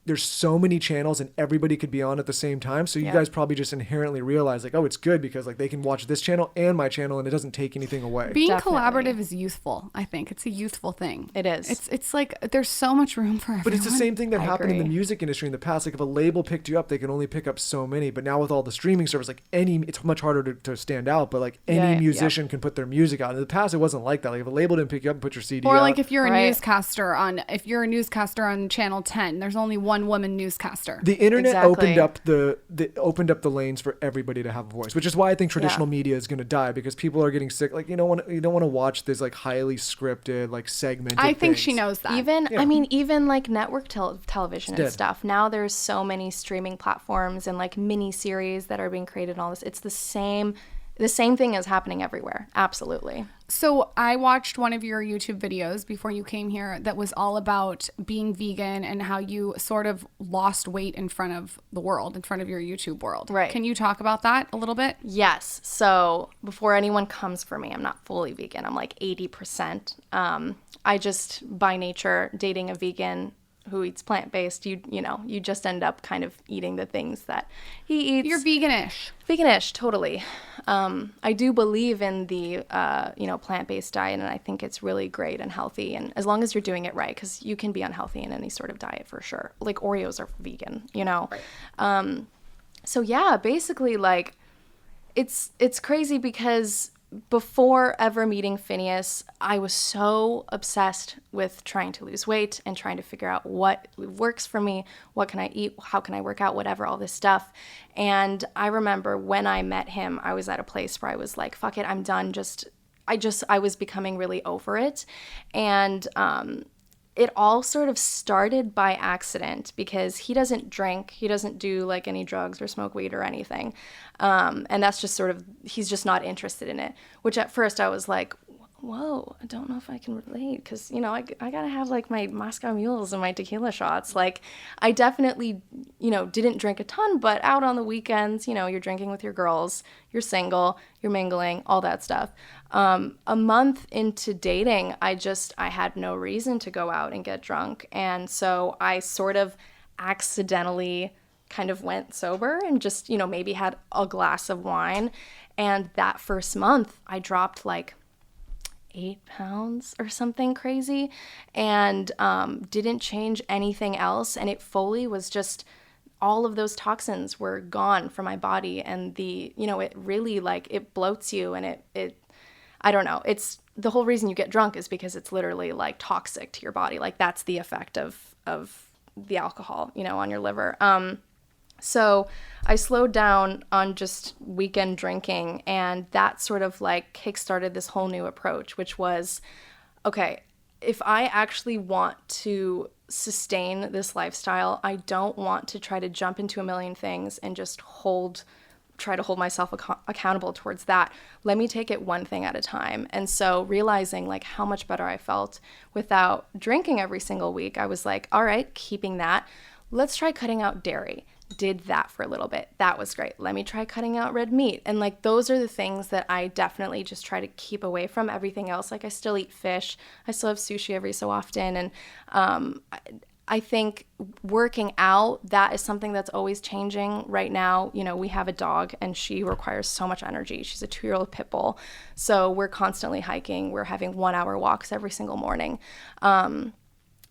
there's so many channels and everybody could be on at the same time. So you guys probably just inherently realize like, oh, it's good because like they can watch this channel and my channel and it doesn't take anything away. Being collaborative is youthful. I think it's a youthful thing. It is. It's like there's so much room for everyone. But it's the same thing that happened in the music industry in the past. Like if a label picked you up, they can only pick up so many. But now with all the streaming service, like it's much harder to stand out. But like any musician can put their music out. In the past, it wasn't like that. Like if a label didn't pick you up and put your CD out. Or like if you're a newscaster on Channel 10, there's only one woman newscaster. The internet opened up the lanes for everybody to have a voice, which is why I think traditional media is going to die because people are getting sick. Like you don't want to watch this like highly scripted, like segmented. I think things. She knows that. Even like network television and stuff. Now there's so many streaming platforms and like mini series that are being created and all this. It's the same the same thing is happening everywhere. Absolutely. So I watched one of your YouTube videos before you came here that was all about being vegan and how you sort of lost weight in front of the world, in front of your YouTube world. Right. Can you talk about that a little bit? Yes. So before anyone comes for me, I'm not fully vegan. I'm like 80%. I just, by nature, dating a vegan who eats plant-based, you just end up kind of eating the things that he eats. You're veganish. Veganish, totally. I do believe in the, plant-based diet, and I think it's really great and healthy. And as long as you're doing it right, because you can be unhealthy in any sort of diet for sure. Like Oreos are vegan, Right. So yeah, basically like it's crazy because before ever meeting Phineas, I was so obsessed with trying to lose weight and trying to figure out what works for me, what can I eat, how can I work out, whatever, all this stuff. And I remember when I met him, I was at a place where I was like, fuck it, I'm done. I was becoming really over it. And it all sort of started by accident because he doesn't drink, he doesn't do like any drugs or smoke weed or anything. And that's just sort of, he's just not interested in it, which at first I was like, whoa, I don't know if I can relate because, I gotta have like my Moscow mules and my tequila shots. Like I definitely, didn't drink a ton, but out on the weekends, you're drinking with your girls, you're single, you're mingling, all that stuff. A month into dating, I had no reason to go out and get drunk. And so I sort of accidentally kind of went sober and just, maybe had a glass of wine. And that first month I dropped like 8 pounds or something crazy and didn't change anything else. And it fully was just all of those toxins were gone from my body. And it really like it bloats you and it I don't know. It's the whole reason you get drunk is because it's literally like toxic to your body. Like that's the effect of the alcohol, on your liver. So I slowed down on just weekend drinking, and that sort of like kickstarted this whole new approach, which was, okay, if I actually want to sustain this lifestyle, I don't want to try to jump into a million things and just try to hold myself accountable towards that. Let me take it one thing at a time. And so realizing like how much better I felt without drinking every single week, I was like, all right, keeping that. Let's try cutting out dairy. Did that for a little bit. That was great. Let me try cutting out red meat. And like those are the things that I definitely just try to keep away from. Everything else, like I still eat fish. I still have sushi every so often. And I think working out, that is something that's always changing right now. We have a dog and she requires so much energy. She's a 2-year-old pit bull. So we're constantly hiking. We're having 1-hour walks every single morning.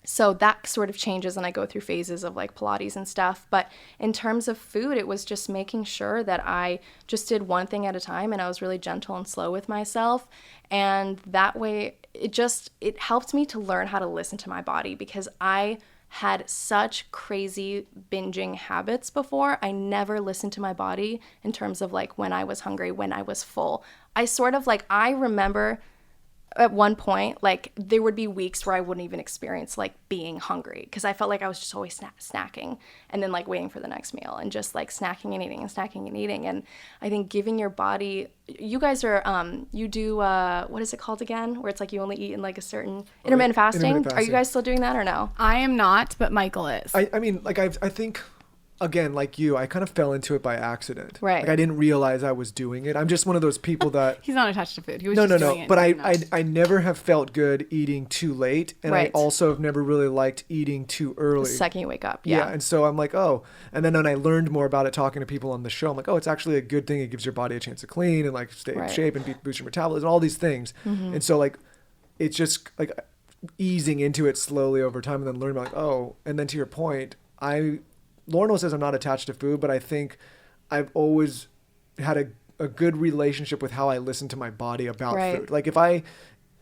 So that sort of changes and I go through phases of like Pilates and stuff. But in terms of food, it was just making sure that I just did one thing at a time and I was really gentle and slow with myself. And that way it helped me to learn how to listen to my body because I had such crazy binging habits before. I never listened to my body in terms of like when I was hungry, when I was full. I remember at one point, like there would be weeks where I wouldn't even experience like being hungry because I felt like I was just always snacking and then like waiting for the next meal and just like snacking and eating and snacking and eating. And I think giving your body, you guys are, you do, what is it called again? Where it's like you only eat in like a certain intermittent fasting. Are you guys still doing that or no? I am not, but Michael is. I mean, like I think, again, like you, I kind of fell into it by accident. Right. Like I didn't realize I was doing it. I'm just one of those people that he's not attached to food. He was no. doing it. But I never have felt good eating too late, and right. I also have never really liked eating too early. The second you wake up. Yeah. And so I'm like, oh, and then when I learned more about it, talking to people on the show, I'm like, oh, it's actually a good thing. It gives your body a chance to clean and like stay in shape and boost your metabolism, all these things. Mm-hmm. And so like, it's just like easing into it slowly over time, and then learning about like, oh, and then to your point, Lauren says I'm not attached to food, but I think I've always had a good relationship with how I listen to my body about food. Like if I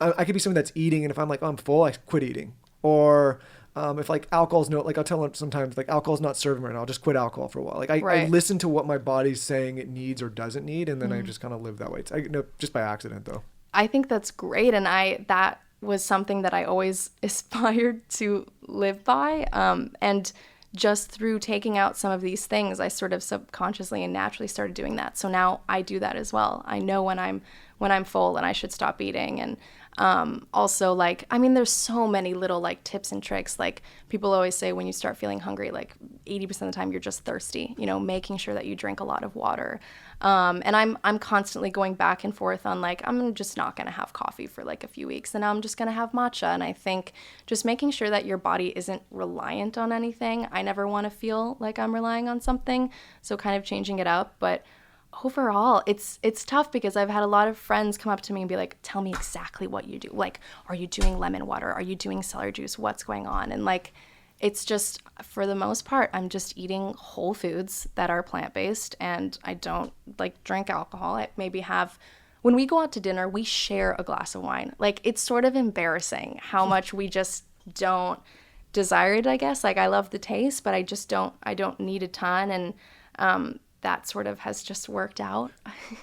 could be someone that's eating, and if I'm like, oh, I'm full, I quit eating. Or if like alcohol's like I'll tell them sometimes like alcohol's not serving right now, I'll just quit alcohol for a while. Like I listen to what my body's saying it needs or doesn't need, and then I just kind of live that way. Just by accident though. I think that's great, and that was something that I always aspired to live by. And just through taking out some of these things, I sort of subconsciously and naturally started doing that. So now I do that as well. I know when I'm full and I should stop eating. And also, like, I mean, there's so many little like tips and tricks. Like, people always say when you start feeling hungry, like 80% of the time you're just thirsty, you know, making sure that you drink a lot of water. And I'm constantly going back and forth on like, I'm just not going to have coffee for like a few weeks, and now I'm just going to have matcha. And I think just making sure that your body isn't reliant on anything. I never want to feel like I'm relying on something. So kind of changing it up. But overall, it's tough because I've had a lot of friends come up to me and be like, tell me exactly what you do. Like, are you doing lemon water? Are you doing celery juice? What's going on? And like, it's just, for the most part, I'm just eating whole foods that are plant-based, and I don't like drink alcohol. I maybe have, when we go out to dinner, we share a glass of wine. Like, it's sort of embarrassing how much we just don't desire it, I guess. Like, I love the taste, but I don't need a ton. And that sort of has just worked out.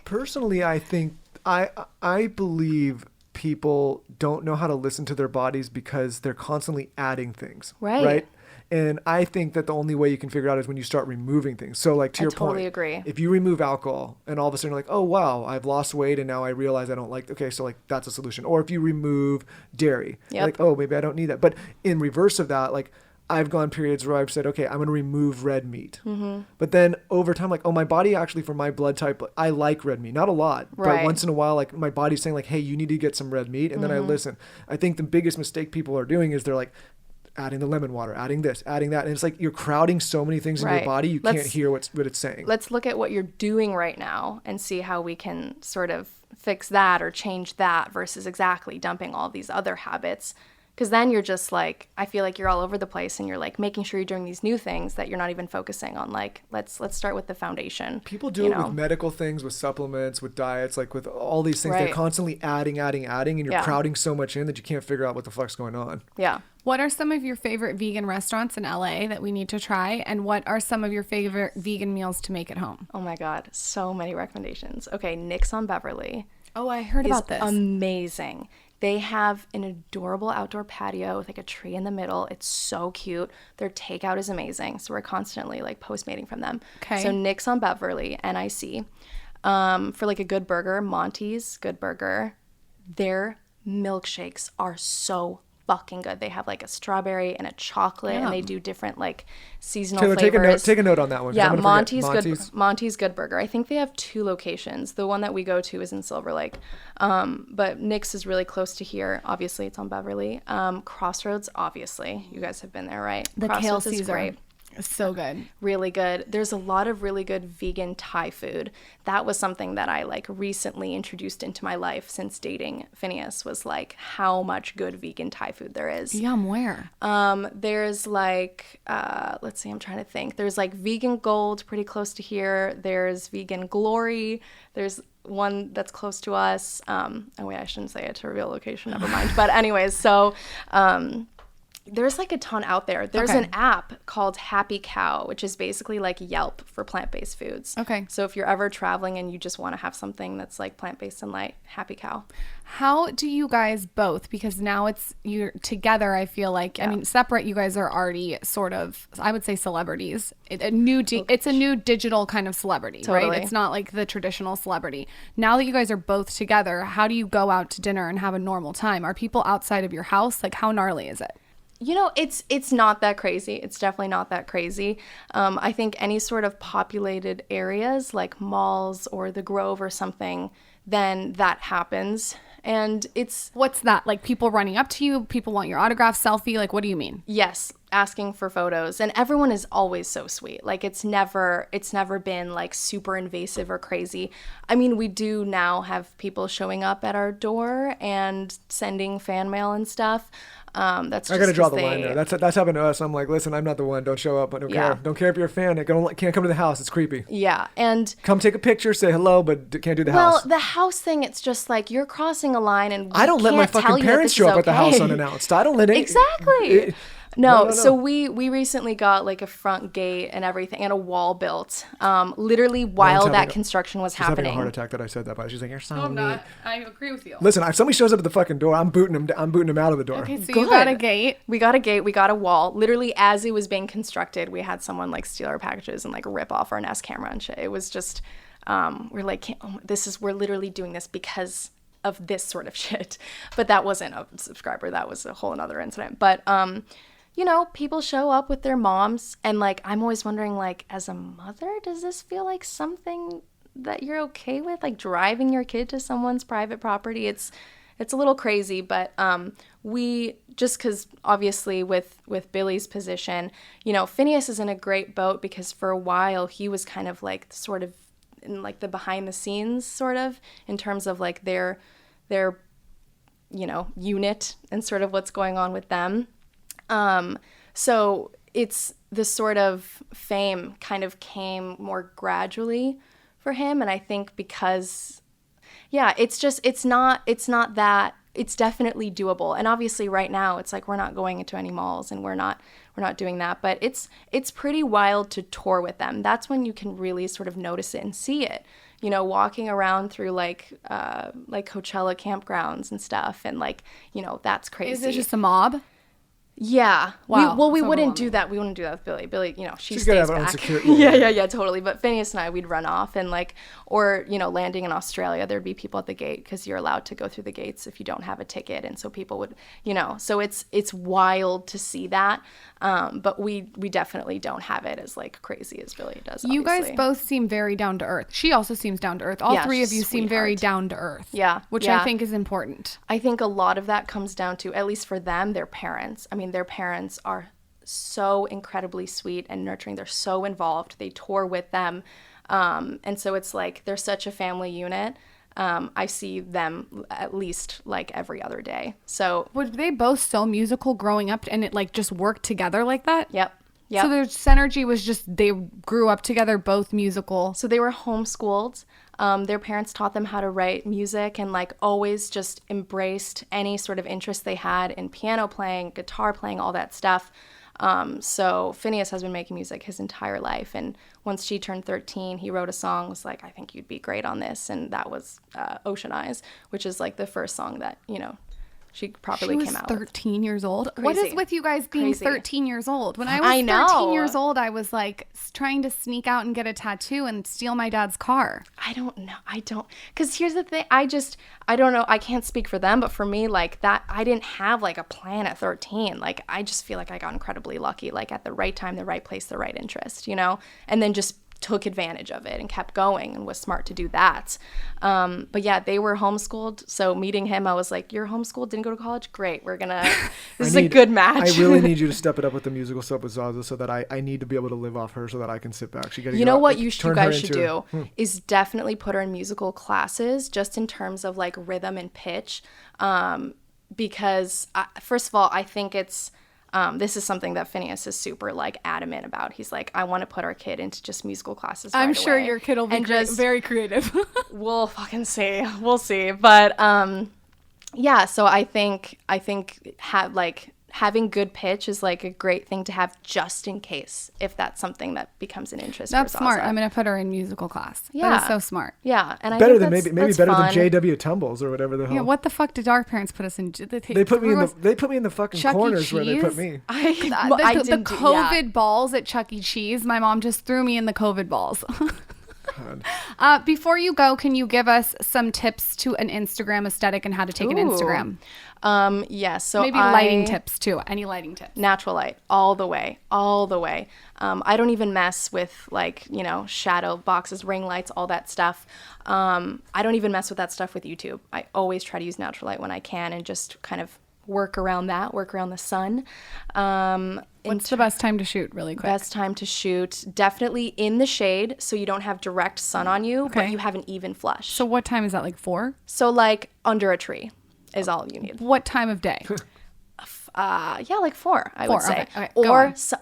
Personally, I think I believe people don't know how to listen to their bodies because they're constantly adding things. Right? And I think that the only way you can figure it out is when you start removing things. So like to your point, I totally agree. If you remove alcohol and all of a sudden you're like, oh wow, I've lost weight and now I realize I don't like, okay, so like that's a solution. Or if you remove dairy, like, oh, maybe I don't need that. But in reverse of that, like, I've gone periods where I've said, okay, I'm going to remove red meat. Mm-hmm. But then over time, like, oh, my body actually, for my blood type, I like red meat. Not a lot, but once in a while, like, my body's saying like, hey, you need to get some red meat. And then I listen. I think the biggest mistake people are doing is they're like adding the lemon water, adding this, adding that. And it's like you're crowding so many things in your body, you can't hear what it's saying. Let's look at what you're doing right now and see how we can sort of fix that or change that versus exactly dumping all these other habits. Because then you're just like, I feel like you're all over the place and you're like making sure you're doing these new things that you're not even focusing on. Like, let's start with the foundation. People do it with medical things, with supplements, with diets, like with all these things. They're constantly adding, and you're crowding so much in that you can't figure out what the fuck's going on. Yeah. What are some of your favorite vegan restaurants in LA that we need to try? And what are some of your favorite vegan meals to make at home? Oh my God, so many recommendations. Okay, Nick's on Beverly. Oh, I heard about this. Amazing. They have an adorable outdoor patio with like a tree in the middle. It's so cute. Their takeout is amazing. So we're constantly like Postmating from them. Okay. So Nick's on Beverly, NIC. For like a good burger, Monty's Good Burger. Their milkshakes are so fucking good. They have like a strawberry and a chocolate, and they do different like seasonal flavors. Take a note on that one. Yeah, Monty's Good Burger. I think they have 2 locations. The one that we go to is in Silver Lake, but Nick's is really close to here. Obviously, it's on Beverly. Crossroads, obviously, you guys have been there, right? The Crossroads kale Caesar. Great. So good. Really good. There's a lot of really good vegan Thai food. That was something that I like recently introduced into my life since dating Phineas, was like how much good vegan Thai food there is. Yum, where? There's like, let's see, I'm trying to think. There's like Vegan Gold pretty close to here. There's Vegan Glory. There's one that's close to us. Oh wait, I shouldn't say it to reveal location. Never mind. But anyways, so there's like a ton out there. There's an app called Happy Cow, which is basically like Yelp for plant-based foods. Okay. So if you're ever traveling and you just want to have something that's like plant-based and light, Happy Cow. How do you guys both, because now you're together, I feel like, I mean, separate, you guys are already sort of, I would say, celebrities. It's a new digital kind of celebrity, right? It's not like the traditional celebrity. Now that you guys are both together, how do you go out to dinner and have a normal time? Are people outside of your house? Like, how gnarly is it? You know, it's not that crazy. It's definitely not that crazy. I think any sort of populated areas like malls or the Grove or something, then that happens. And it's... What's that? Like people running up to you? People want your autograph, selfie? Like, what do you mean? Yes, asking for photos. And everyone is always so sweet. Like, it's never been like super invasive or crazy. I mean, we do now have people showing up at our door and sending fan mail and stuff. That's just, I gotta draw the line there. That's happened to us. I'm like, listen, I'm not the one. Don't show up. I don't care. Don't care if you're a fan. I can't come to the house. It's creepy. Yeah, and come take a picture, say hello, but can't do the house. Well, the house thing, it's just like you're crossing a line, and I don't let my fucking parents show up at the house unannounced. I don't let it. Exactly. No. So we recently got like a front gate and everything and a wall built. Literally while that construction was happening. She's having a heart attack that I said that, but she's like, "You're so mean." I'm not. I agree with you. Listen, if somebody shows up at the fucking door, I'm booting him out of the door. Okay, so Good. you got a gate. We got a gate. We got a wall. Literally, as it was being constructed, we had someone like steal our packages and like rip off our Nest camera and shit. It was just, we're like, we're literally doing this because of this sort of shit. But that wasn't a subscriber. That was a whole another incident. But, you know, people show up with their moms, and like, I'm always wondering, like, as a mother, does this feel like something that you're okay with, like driving your kid to someone's private property? It's a little crazy, but we just, because obviously with Billy's position, you know, Phineas is in a great boat because for a while he was kind of like sort of in like the behind the scenes sort of in terms of like their you know, unit and sort of what's going on with them. So it's this sort of fame kind of came more gradually for him, and I think because it's not that, it's definitely doable. And obviously right now it's like we're not going into any malls and we're not doing that, but it's pretty wild to tour with them. That's when you can really sort of notice it and see it, you know, walking around through like Coachella campgrounds and stuff, and like, you know, that's crazy. Is it just a mob? Yeah. Wow. We wouldn't do that. We wouldn't do that with Billy. Billy, you know, she's gotta stays have her own back. security. Yeah, totally. But Phineas and I, we'd run off and like, or, you know, landing in Australia, there'd be people at the gate because you're allowed to go through the gates if you don't have a ticket. And so people would, you know, so it's wild to see that. But we definitely don't have it as like crazy as Billy does. You obviously. guys both seem very down to earth. She also seems down to earth. All three of you seem very down to earth. Yeah. Which I think is important. I think a lot of that comes down to, at least for them, their parents. I mean, their parents are so incredibly sweet and nurturing. They're so involved. They tour with them. And so it's like they're such a family unit. I see them at least like every other day. So were they both so musical growing up and it like just worked together like that? Yep. So their synergy was just they grew up together, both musical. So they were homeschooled. Their parents taught them how to write music and like always just embraced any sort of interest they had in piano playing, guitar playing, all that stuff. So Phineas has been making music his entire life. And once she turned 13, he wrote a song, was like, I think you'd be great on this. And that was Ocean Eyes, which is like the first song that, you know, she properly came out with. 13 years old. Crazy. What is with you guys being 13 years old? When I was 13 years old, I was like trying to sneak out and get a tattoo and steal my dad's car. I don't know. Because here's the thing. I don't know. I can't speak for them, but for me, like that, I didn't have like a plan at 13. Like, I just feel like I got incredibly lucky, like at the right time, the right place, the right interest, you know, and then just took advantage of it and kept going and was smart to do that. But yeah, they were homeschooled. So meeting him, I was like, you're homeschooled, didn't go to college? Great. This is a good match. I really need you to step it up with the musical stuff with Zaza so that I need to be able to live off her so that I can sit back. You know what you guys should do is definitely put her in musical classes just in terms of like rhythm and pitch. Because first of all, I think it's, this is something that Phineas is super like adamant about. He's like, I want to put our kid into just musical classes. I'm sure your kid will be very creative. We'll fucking see. We'll see. But yeah. So I think having good pitch is like a great thing to have just in case if that's something that becomes an interest. That's for smart. Zaza. I'm gonna put her in musical class. Yeah, that is so smart. Yeah, and better I than think maybe better fun. than JW Tumbles or whatever the hell. Yeah, what the fuck did our parents put us in? They put me in the fucking Chuck E. corners where they put Cheese? me. The COVID balls at Chuck E. Cheese. My mom just threw me in the COVID balls. Before you go, can you give us some tips to an Instagram aesthetic and how to take an Instagram? Yes. So maybe lighting tips too. Any lighting tips? Natural light, all the way. I don't even mess with like, you know, shadow boxes, ring lights, all that stuff. I don't even mess with that stuff with YouTube. I always try to use natural light when I can and just kind of work around the sun. What's the best time to shoot, really quick? Best time to shoot, definitely in the shade so you don't have direct sun on you, but you have an even flush. So what time is that, like 4? So like under a tree is all you need. What time of day? Yeah, like 4, I would say. Okay.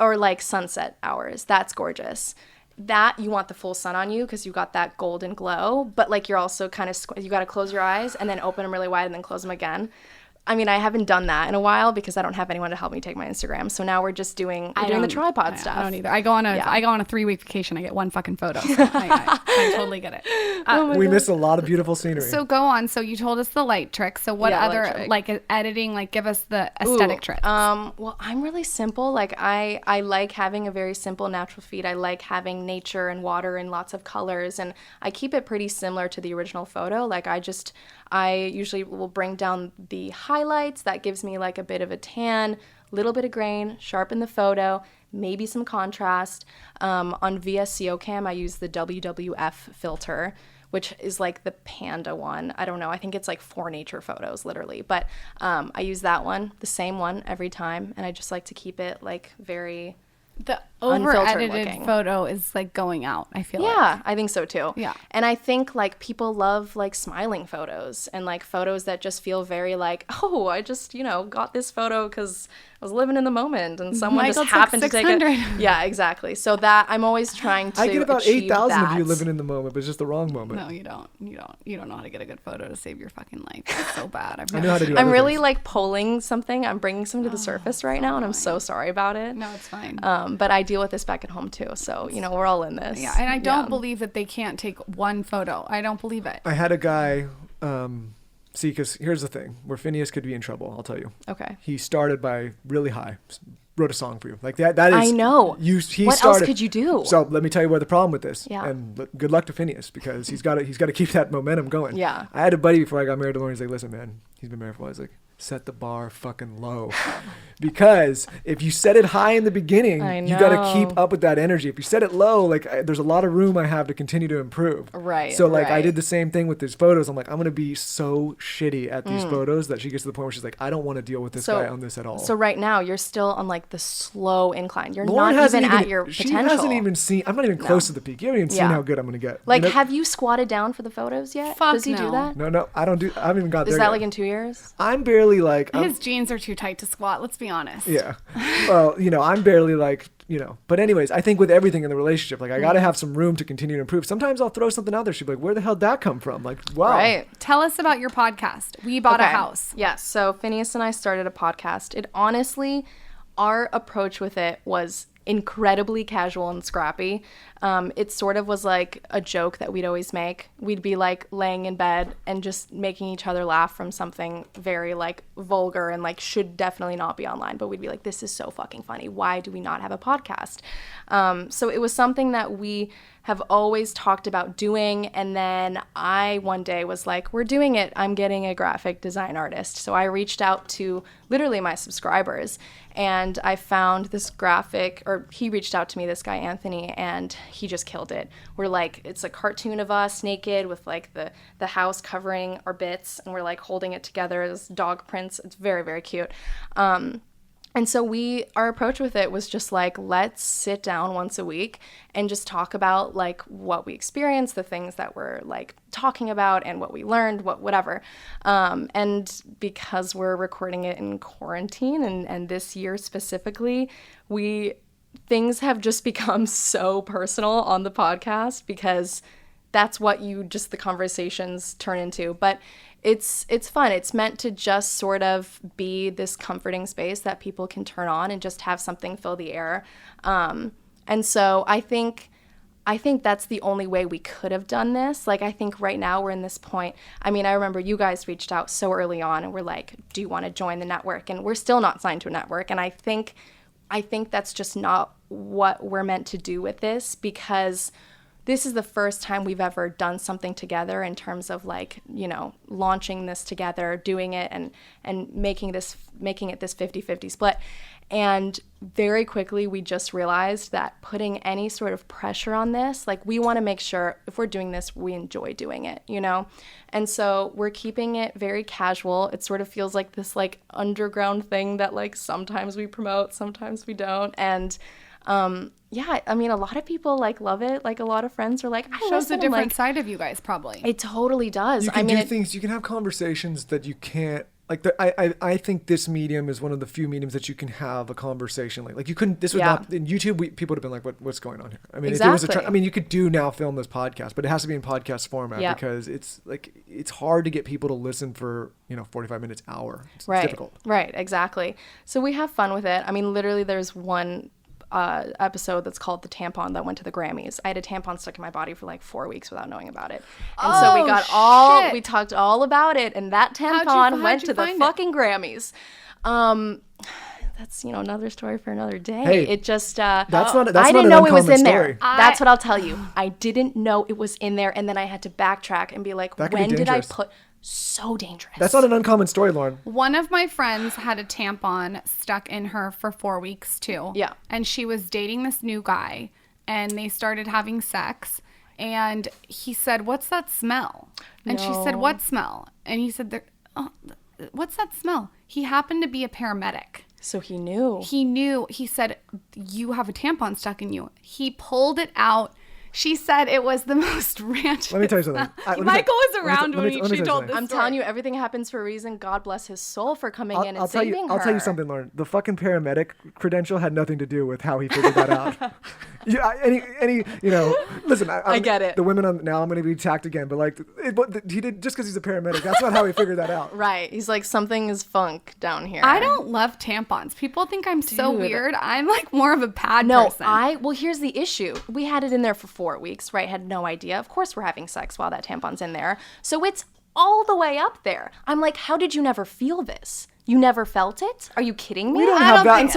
Or like sunset hours. That's gorgeous. That you want the full sun on you because you got that golden glow, but like you're also kind of, you got to close your eyes and then open them really wide and then close them again. I mean, I haven't done that in a while because I don't have anyone to help me take my Instagram. So now we're doing the tripod stuff. I don't either. I go on a 3-week vacation. I get one fucking photo. So I totally get it. We miss a lot of beautiful scenery. So go on. So you told us the light trick. So what other like editing? Like give us the aesthetic tricks. Well, I'm really simple. Like I like having a very simple natural feed. I like having nature and water and lots of colors, and I keep it pretty similar to the original photo. Like I usually will bring down the highlights. That gives me like a bit of a tan, little bit of grain, sharpen the photo, maybe some contrast. On VSCO Cam, I use the WWF filter, which is like the panda one. I don't know. I think it's like for nature photos, literally. But I use that one, the same one every time. And I just like to keep it like very... The over-edited photo is like going out, I feel like. Yeah, I think so too. Yeah. And I think like people love like smiling photos and like photos that just feel very like, oh, I just, got this photo because I was living in the moment and someone just happened to take it. Yeah, exactly. So that I'm always trying to I get about 8,000 of you living living in the moment, but it's just the wrong moment. No, you don't. You don't know how to get a good photo to save your fucking life. It's so bad. I know how to do I'm really things. like pulling something. I'm bringing something to the surface right now, and I'm so sorry about it. No, it's fine. But I deal with this back at home too, so we're all in this. Yeah, and I don't believe that they can't take one photo. I don't believe it. I had a guy, see, because here's the thing, where Phineas could be in trouble, I'll tell you. Okay. He started by really high, wrote a song for you. Like that is... I know. What else could you do? So let me tell you where the problem with this. Yeah. And good luck to Phineas, because he's got to keep that momentum going. Yeah. I had a buddy before I got married to Lauren. He's like, listen, man, he's been married for a while. He's like, set the bar fucking low. Because if you set it high in the beginning, you got to keep up with that energy. If you set it low, like there's a lot of room I have to continue to improve. Right. So like I did the same thing with these photos. I'm like, I'm going to be so shitty at these photos that she gets to the point where she's like, I don't want to deal with this guy on this at all. So right now you're still on like the slow incline. You're Lauren not even at your potential. She hasn't even seen, I'm not even close to the peak. You haven't even seen how good I'm going to get. Like, have you squatted down for the photos yet? Fuck Does he do that? No, I don't do, I haven't even got there Is that yet. like in 2 years? I'm barely like... His jeans are too tight to squat, let's be honest. Yeah. Well, I'm barely like, but anyways, I think with everything in the relationship, like I got to have some room to continue to improve. Sometimes I'll throw something out there. She'll be like, where the hell did that come from? Like, wow. Right. Tell us about your podcast. We bought a house. Yes. So Phineas and I started a podcast. It honestly, our approach with it was incredibly casual and scrappy. It sort of was like a joke that we'd always make. We'd be like laying in bed and just making each other laugh from something very like vulgar and like should definitely not be online, but we'd be like, this is so fucking funny. Why do we not have a podcast? So it was something that we have always talked about doing. And then I one day was like, we're doing it. I'm getting a graphic design artist. So I reached out to literally my subscribers and I found this graphic, or he reached out to me, this guy, Anthony, and he just killed it. We're like, it's a cartoon of us naked with like the house covering our bits and we're like holding it together as dog prints. It's very, very cute. And so our approach with it was just like, let's sit down once a week and just talk about like what we experienced, the things that we're like talking about and what we learned, whatever. And because we're recording it in quarantine and this year specifically, things have just become so personal on the podcast because that's what the conversations turn into. But it's fun. It's meant to just sort of be this comforting space that people can turn on and just have something fill the air. And so I think that's the only way we could have done this. Like, I think right now we're in this point. I mean, I remember you guys reached out so early on and were like, do you want to join the network? And we're still not signed to a network. And I think that's just not what we're meant to do with this, because this is the first time we've ever done something together in terms of like, launching this together, doing it and making it this 50-50 split. And very quickly, we just realized that putting any sort of pressure on this, like we want to make sure if we're doing this, we enjoy doing it, And so we're keeping it very casual. It sort of feels like this like underground thing that like sometimes we promote, sometimes we don't. And yeah, I mean, a lot of people like love it. Like a lot of friends are like, it shows a different side of you guys, probably. It totally does. You can do things. You can have conversations that you can't like I think this medium is one of the few mediums that you can have a conversation like you couldn't, this would not, in YouTube, people would have been like, what's going on here? I mean, if there was I mean, you could film this podcast, but it has to be in podcast format because it's like, it's hard to get people to listen for, 45 minutes, hour. It's difficult. Right, exactly. So we have fun with it. I mean, literally there's one episode that's called The Tampon that went to the Grammys. I had a tampon stuck in my body for like 4 weeks without knowing about it. And so we talked all about it, and that tampon went to the fucking Grammys. That's, another story for another day. Hey, it just, I didn't know it was in there. That's what I'll tell you. I didn't know it was in there, and then I had to backtrack and be like, when did I put... So dangerous. That's not an uncommon story, Lauren. One of my friends had a tampon stuck in her for 4 weeks too. Yeah. And she was dating this new guy, and they started having sex, and he said, "What's that smell?" And she said, "What smell?" And he said, "What's that smell?" He happened to be a paramedic. So he knew. He said, "You have a tampon stuck in you." He pulled it out. She said it was the most ranch. Let me tell you something. Michael was around when she told this story. I'm telling you, everything happens for a reason. God bless his soul for coming in and saving her. I'll tell you something, Lauren. The fucking paramedic credential had nothing to do with how he figured that out. Listen, I get it. The women now I'm going to be attacked again, but he did just because he's a paramedic. That's not how he figured that out. Right. He's like, something is funk down here. I don't love tampons. People think I'm so weird. I'm like more of a pad person. Well, here's the issue. We had it in there for 4 weeks, right? Had no idea. Of course we're having sex while that tampon's in there. So it's all the way up there. I'm like, how did you never feel this? You never felt it? Are you kidding me? We don't have that. And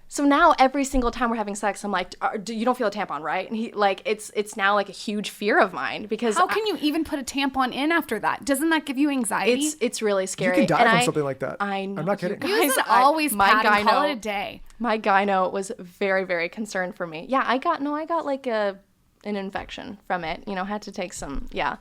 so now every single time we're having sex, I'm like, you don't feel a tampon, right? And he it's now like a huge fear of mine because how can you even put a tampon in after that? Doesn't that give you anxiety? It's really scary. You can die from something like that. I know. I'm not kidding. Use it always, call it a day. My gyno was very, very concerned for me. Yeah, I got like an infection from it. Had to take some. Yeah,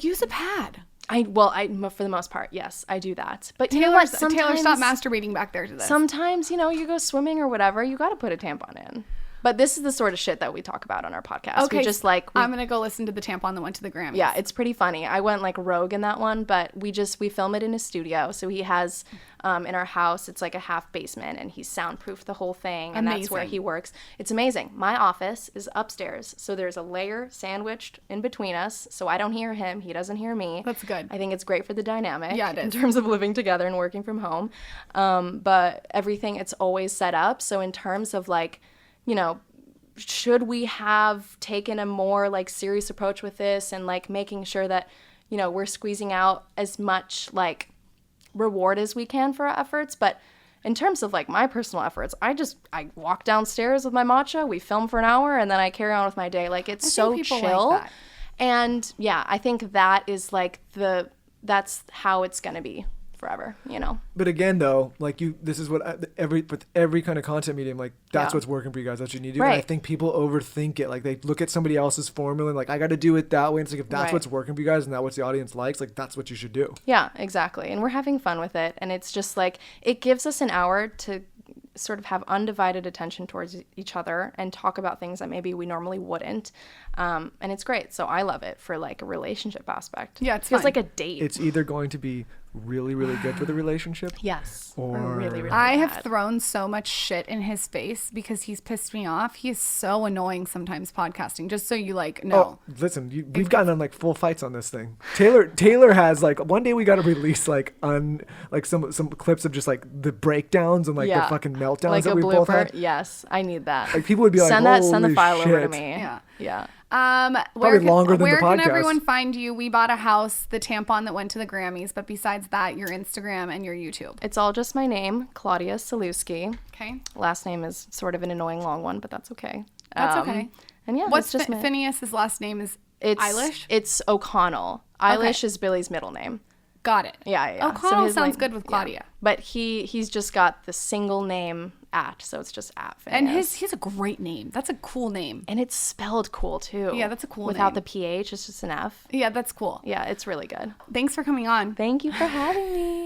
use a pad. For the most part, yes, I do that. But Taylor, you know what? Taylor, stop masturbating back there to this. Sometimes, you go swimming or whatever, you got to put a tampon in. But this is the sort of shit that we talk about on our podcast. Okay, I'm going to go listen to the tampon that went to the Grammys. Yeah, it's pretty funny. I went like rogue in that one, but we film it in his studio. So he has, in our house, it's like a half basement, and he's soundproofed the whole thing. And that's where he works. It's amazing. My office is upstairs. So there's a layer sandwiched in between us. So I don't hear him. He doesn't hear me. That's good. I think it's great for the dynamic. Yeah, it is. In terms of living together and working from home. But everything, it's always set up. So in terms of should we have taken a more serious approach with this and making sure that we're squeezing out as much reward as we can for our efforts? But in terms of my personal efforts, I walk downstairs with my matcha, we film for an hour, and then I carry on with my day. It's so chill. Like that. And yeah, I think that is that's how it's gonna be forever, But again, though, this is what every kind of content medium, that's what's working for you guys. That's what you need to do. Right. And I think people overthink it. They look at somebody else's formula and I got to do it that way. And it's if that's what's working for you guys and that's what the audience likes, that's what you should do. Yeah, exactly. And we're having fun with it. And it's just it gives us an hour to sort of have undivided attention towards each other and talk about things that maybe we normally wouldn't. And it's great. So I love it for a relationship aspect. Yeah, it feels like a date. It's either going to be really, really good for the relationship. Yes. Or really, really I bad. have thrown so much shit in his face because he's pissed me off. He is so annoying sometimes podcasting, just so you know. Oh, listen, we've gotten on full fights on this thing. Taylor has one day we got to release some clips of just the breakdowns and the fucking meltdowns that we both had. Yes, I need that. People would be send the file shit. over to me. Yeah. Where can everyone find you? We bought a house, the tampon that went to the Grammys, but besides that, your Instagram and your YouTube. It's all just my name, Claudia Sulewski. Okay. Last name is sort of an annoying long one, but that's okay. That's okay. And yeah, what's just Phineas's last name is Eilish? It's O'Connell. Eilish is Billy's middle name. Got it. Yeah. O'Connell sounds good with Claudia. Yeah. But he's just got the single name so it's just @Phineas. And he's a great name. That's a cool name. And it's spelled cool too. Yeah, that's a cool Without name. the PH, it's just an F. Yeah, that's cool. Yeah, it's really good. Thanks for coming on. Thank you for having me.